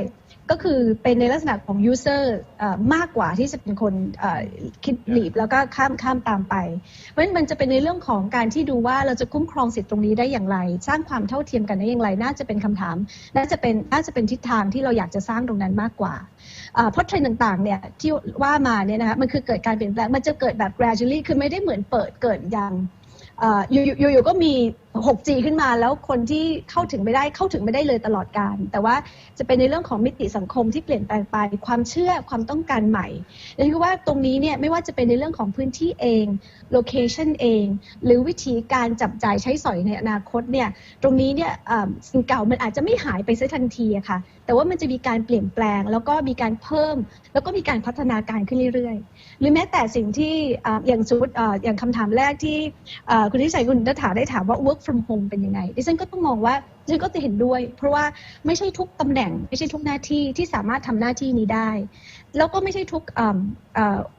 ก็คือเป็นในลักษณะของ user มากกว่าที่จะเป็นคนคิดหลีบแล้วก็ข้ามตามไปเพราะฉะนั้นมันจะเป็นในเรื่องของการที่ดูว่าเราจะคุ้มครองสิทธิตรงนี้ได้อย่างไรสร้างความเท่าเทียมกันได้อย่างไรน่าจะเป็นคำถามน่าจะเป็นทิศทางที่เราอยากจะสร้างตรงนั้นมากกว่าเพราะเทรนด์ต่างๆเนี่ยที่ว่ามาเนี่ยนะคะมันคือเกิดการเปลี่ยนแปลงมันจะเกิดแบบ gradually คือไม่ได้เหมือนเกิดอย่างอยู่ก็มี 6G ขึ้นมาแล้วคนที่เข้าถึงไม่ได้เลยตลอดกาลแต่ว่าจะเป็นในเรื่องของมิติสังคมที่เปลี่ยนแปลงไปความเชื่อความต้องการใหม่นั่นคือว่าตรงนี้เนี่ยไม่ว่าจะเป็นในเรื่องของพื้นที่เองโลเคชันเองหรือวิธีการจับจ่ายใช้สอยในอนาคตเนี่ยตรงนี้เนี่ยสิ่งเก่ามันอาจจะไม่หายไปซะทันทีอะค่ะแต่ว่ามันจะมีการเปลี่ยนแปลงแล้วก็มีการเพิ่มแล้วก็มีการพัฒนาการขึ้นเรื่อยๆหรือแม้แต่สิ่งที่อย่างสมมติอย่างคำถามแรกที่คุณทิชัยคุณณฐาได้ถามว่า work from home เป็นยังไงดิฉันก็ต้องมองว่าดิฉันก็จะเห็นด้วยเพราะว่าไม่ใช่ทุกตำแหน่งไม่ใช่ทุกหน้าที่ที่สามารถทำหน้าที่นี้ได้แล้วก็ไม่ใช่ทุก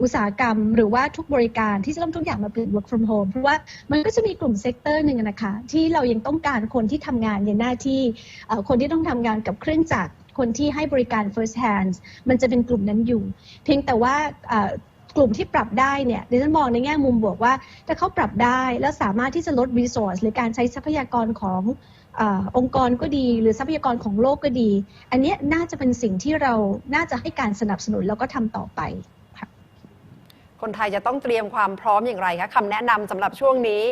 อุตสาหกรรมหรือว่าทุกบริการที่จะต้องทุกอย่างมาเปลี่ยน work from home เพราะว่ามันก็จะมีกลุ่มเซกเตอร์หนึ่งนะคะที่เรายังต้องการคนที่ทำงานในหน้าที่คนที่ต้องทำงานกับเครื่องจักรคนที่ให้บริการ first hand มันจะเป็นกลุ่มนั้นอยู่เพียงแต่ว่ากลุ่มที่ปรับได้เนี่ยดิฉันมองในแง่มุมบวกว่าถ้าเขาปรับได้แล้วสามารถที่จะลด resource หรือการใช้ทรัพยากรขององค์กรก็ดีหรือทรัพยากรของโลกก็ดีอันนี้น่าจะเป็นสิ่งที่เราน่าจะให้การสนับสนุนแล้วก็ทำต่อไปค่ะคนไทยจะต้องเตรียมความพร้อมอย่างไรคะคำแนะนำสำหรับช่วงนี้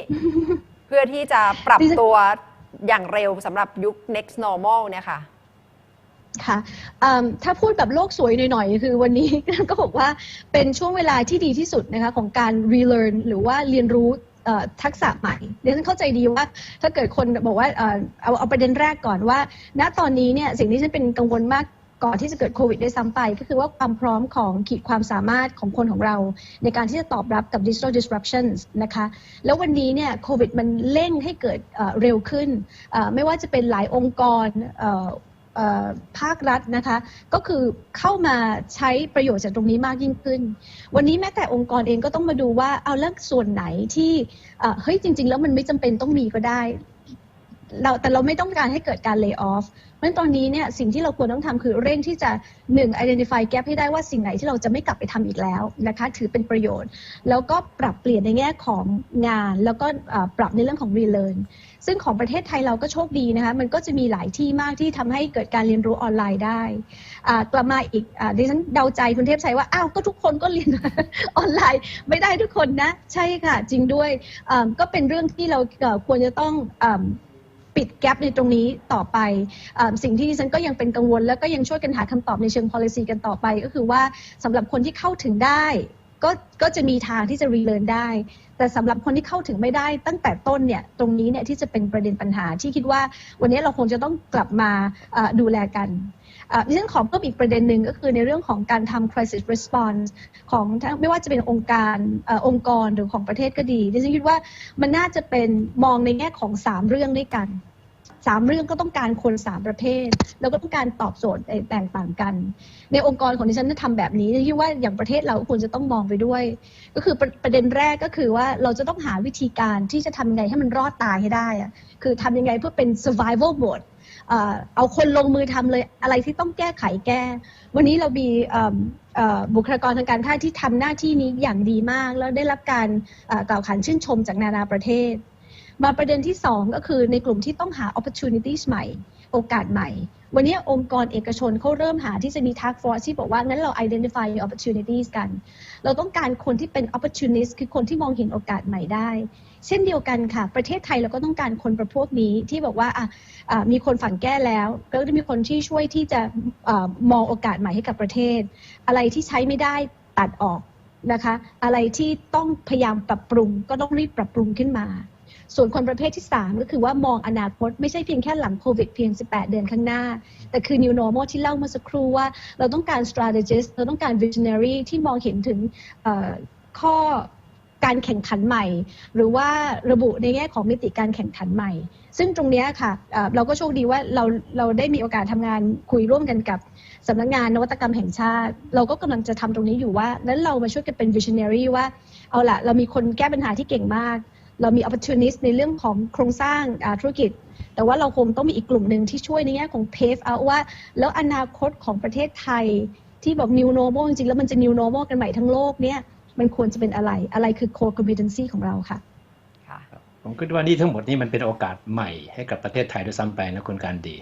เพื่อที่จะปรับตัวอย่างเร็วสำหรับยุค next normal เนี่ยค่ะค่ะถ้าพูดแบบโลกสวยหน่อยๆคือวันนี้ก็บอกว่าเป็นช่วงเวลาที่ดีที่สุดนะคะของการ relearn หรือว่าเรียนรู้ทักษะใหม่เดี๋ยวฉันเข้าใจดีว่าถ้าเกิดคนบอกว่าเอาประเด็นแรกก่อนว่าณตอนนี้เนี่ยสิ่งที่ฉันเป็นกังวลมากก่อนที่จะเกิดโควิดได้ซ้ำไปก็คือว่าความพร้อมของขีดความสามารถของคนของเราในการที่จะตอบรับกับ digital disruptions นะคะแล้ววันนี้เนี่ยโควิดมันเร่งให้เกิดเร็วขึ้นไม่ว่าจะเป็นหลายองค์กรภาครัฐนะคะก็คือเข้ามาใช้ประโยชน์จากตรงนี้มากยิ่งขึ้นวันนี้แม้แต่องค์กรเองก็ต้องมาดูว่าเอาเรื่องส่วนไหนที่เฮ้ยจริงๆแล้วมันไม่จำเป็นต้องมีก็ได้แต่เราไม่ต้องการให้เกิดการ lay off เพราะฉะนั้นตอนนี้เนี่ยสิ่งที่เราควรต้องทำคือเร่งที่จะ identify gap ให้ได้ว่าสิ่งไหนที่เราจะไม่กลับไปทำอีกแล้วนะคะถือเป็นประโยชน์แล้วก็ปรับเปลี่ยนในแง่ของงานแล้วก็ปรับในเรื่องของ relearn ซึ่งของประเทศไทยเราก็โชคดีนะคะมันก็จะมีหลายที่มากที่ทำให้เกิดการเรียนรู้ออนไลน์ได้กลับมาอีกดิฉันเดาใจคุณเทพชัยว่าอ้าวก็ทุกคนก็เรียน ออนไลน์ไม่ได้ทุกคนนะใช่ค่ะจริงด้วยก็เป็นเรื่องที่เราควรจะต้องปิดแกลบในตรงนี้ต่อไปสิ่งที่ดิฉันก็ยังเป็นกังวลแล้วก็ยังช่วยกันหาคำตอบในเชิง policy กันต่อไปก็คือว่าสำหรับคนที่เข้าถึงได้ก็จะมีทางที่จะ relearn ได้แต่สำหรับคนที่เข้าถึงไม่ได้ตั้งแต่ต้นเนี่ยตรงนี้เนี่ยที่จะเป็นประเด็นปัญหาที่คิดว่าวันนี้เราคงจะต้องกลับมาดูแลกันดิฉันขอเพิ่มอีกประเด็นหนึ่งก็คือในเรื่องของการทำ crisis response ของไม่ว่าจะเป็นองค์กรหรือของประเทศก็ดีดิฉันคิดว่ามันน่าจะเป็นมองในแง่ของ3เรื่องด้วยกัน3เรื่องก็ต้องการคน3ประเภทแล้วก็ต้องการตอบโจทย์แตกต่างกันในองค์กรของดิฉันทำแบบนี้ที่ว่าอย่างประเทศเราควรจะต้องมองไปด้วยก็คือประเด็นแรกก็คือว่าเราจะต้องหาวิธีการที่จะทำยังไงให้มันรอดตายให้ได้คือทำยังไงเพื่อเป็น survival mode เอาคนลงมือทำเลยอะไรที่ต้องแก้ไขแก้วันนี้เรามีบุคลากรทางการแพทย์ที่ทำหน้าที่นี้อย่างดีมากแล้วได้รับการกล่าวขานชื่นชมจากนานาประเทศมาประเด็นที่2ก็คือในกลุ่มที่ต้องหา opportunities ใหม่โอกาสใหม่วันนี้องค์กรเอกชนเขาเริ่มหาที่จะมี task force ที่บอกว่างั้นเรา identify opportunities กันเราต้องการคนที่เป็น opportunist คือคนที่มองเห็นโอกาสใหม่ได้เช่นเดียวกันค่ะประเทศไทยเราก็ต้องการคนประเภทนี้ที่บอกว่ามีคนฝันแก้แล้วก็จะมีคนที่ช่วยที่จะมองโอกาสใหม่ให้กับประเทศอะไรที่ใช้ไม่ได้ตัดออก นะคะอะไรที่ต้องพยายามปรับปรุงก็ต้องรีบปรับปรุงขึ้นมาส่วนคนประเภทที่3ก็คือว่ามองอนาคตไม่ใช่เพียงแค่หลังโควิดเพียง18เดือนข้างหน้าแต่คือ new normal ที่เล่าเมื่อสักครู่ว่าเราต้องการ strategist เราต้องการ visionary ที่มองเห็นถึงข้อการแข่งขันใหม่หรือว่าระบุในแง่ของมิติการแข่งขันใหม่ซึ่งตรงนี้ค่ะเราก็โชคดีว่าเราได้มีโอกาสทำงานคุยร่วมกันกับสำนักงานนวัตกรรมแห่งชาติเราก็กำลังจะทำตรงนี้อยู่ว่านั้นเรามาช่วยกันเป็น visionary ว่าเอาล่ะเรามีคนแก้ปัญหาที่เก่งมากเรามี opportunist ในเรื่องของโครงสร้างธุรกิจแต่ว่าเราคงต้องมีอีกกลุ่มหนึ่งที่ช่วยในแง่ของ pave out ว่าแล้วอนาคตของประเทศไทยที่บอก new normal จริงๆแล้วมันจะ new normal กันใหม่ทั้งโลกเนี่ยมันควรจะเป็นอะไรคือ core competency ของเราค่ะผมคิดว่านี่ทั้งหมดนี่มันเป็นโอกาสใหม่ให้กับประเทศไทยด้วยซ้ำไปนะคุณการดี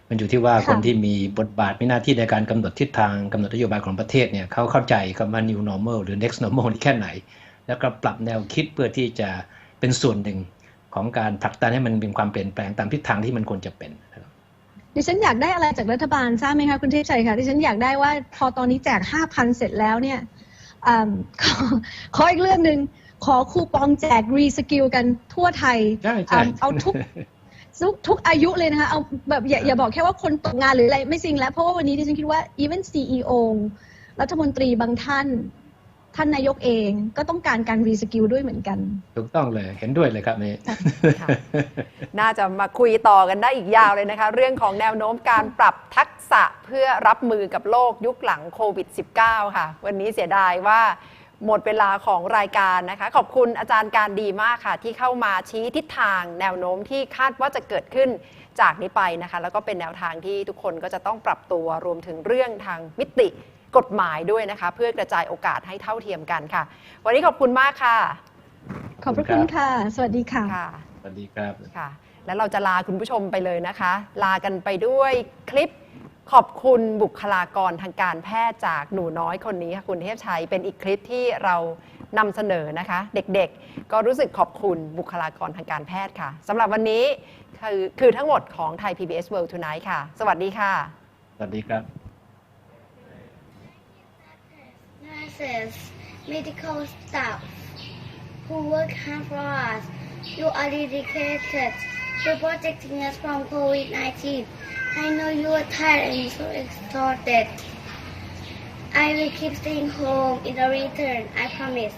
มันอยู่ที่ว่าคนที่มีบทบาทมีหน้าที่ในการกำหนดทิศทางกำหนดนโยบายของประเทศเนี่ยเขาเข้าใจคำว่า new normal หรือ next normal นี่แค่ไหนแล้วก็ปรับแนวคิดเพื่อที่จะเป็นส่วนหนึ่งของการผลักดันให้มันเป็นความเปลี่ยนแปลงตามทิศทางที่มันควรจะเป็นดิฉันอยากได้อะไรจากรัฐบาลทราบไหมคะคุณเทพชัยคะดิฉันอยากได้ว่าพอตอนนี้แจก 5,000 เสร็จแล้วเนี่ยขออีกเรื่องหนึ่งขอคูปองแจกรีสกิลกันทั่วไทยเอาทุกอายุเลยนะคะเอาแบบอย่าบอกแค่ว่าคนตกงานหรืออะไรไม่จริงแล้วเพราะว่าวันนี้ดิฉันคิดว่า even CEO รัฐมนตรีบางท่านนายกเองก็ต้องการการรีสกิลด้วยเหมือนกันถูกต้องเลยเห็นด้วยเลยครับนี่น่าจะมาคุยต่อกันได้อีกยาวเลยนะคะเรื่องของแนวโน้มการปรับทักษะเพื่อรับมือกับโลกยุคหลังโควิด -19 ค่ะวันนี้เสียดายว่าหมดเวลาของรายการนะคะขอบคุณอาจารย์การดีมากค่ะที่เข้ามาชี้ทิศทางแนวโน้มที่คาดว่าจะเกิดขึ้นจากนี้ไปนะคะแล้วก็เป็นแนวทางที่ทุกคนก็จะต้องปรับตัวรวมถึงเรื่องทางมิติกฎหมายด้วยนะคะเพื่อกระจายโอกาสให้เท่าเทียมกันค่ะวันนี้ขอบคุณมากค่ะขอบพระคุณค่ะสวัสดีค่ะสวัสดีครับค่ะแล้วเราจะลาคุณผู้ชมไปเลยนะคะลากันไปด้วยคลิปขอบคุณบุคลากรทางการแพทย์จากหนูน้อยคนนี้ค่ะคุณเทพชัยเป็นอีกคลิปที่เรานำเสนอนะคะเด็กๆก็รู้สึกขอบคุณบุคลากรทางการแพทย์ค่ะสำหรับวันนี้คือทั้งหมดของไทย PBS World Tonight ค่ะสวัสดีค่ะสวัสดีครับ Nurses, medical staff who work hard for us, you are dedicated to protecting us from COVID-19. I know you are tired and so exhausted. I will keep staying home in the return, I promise.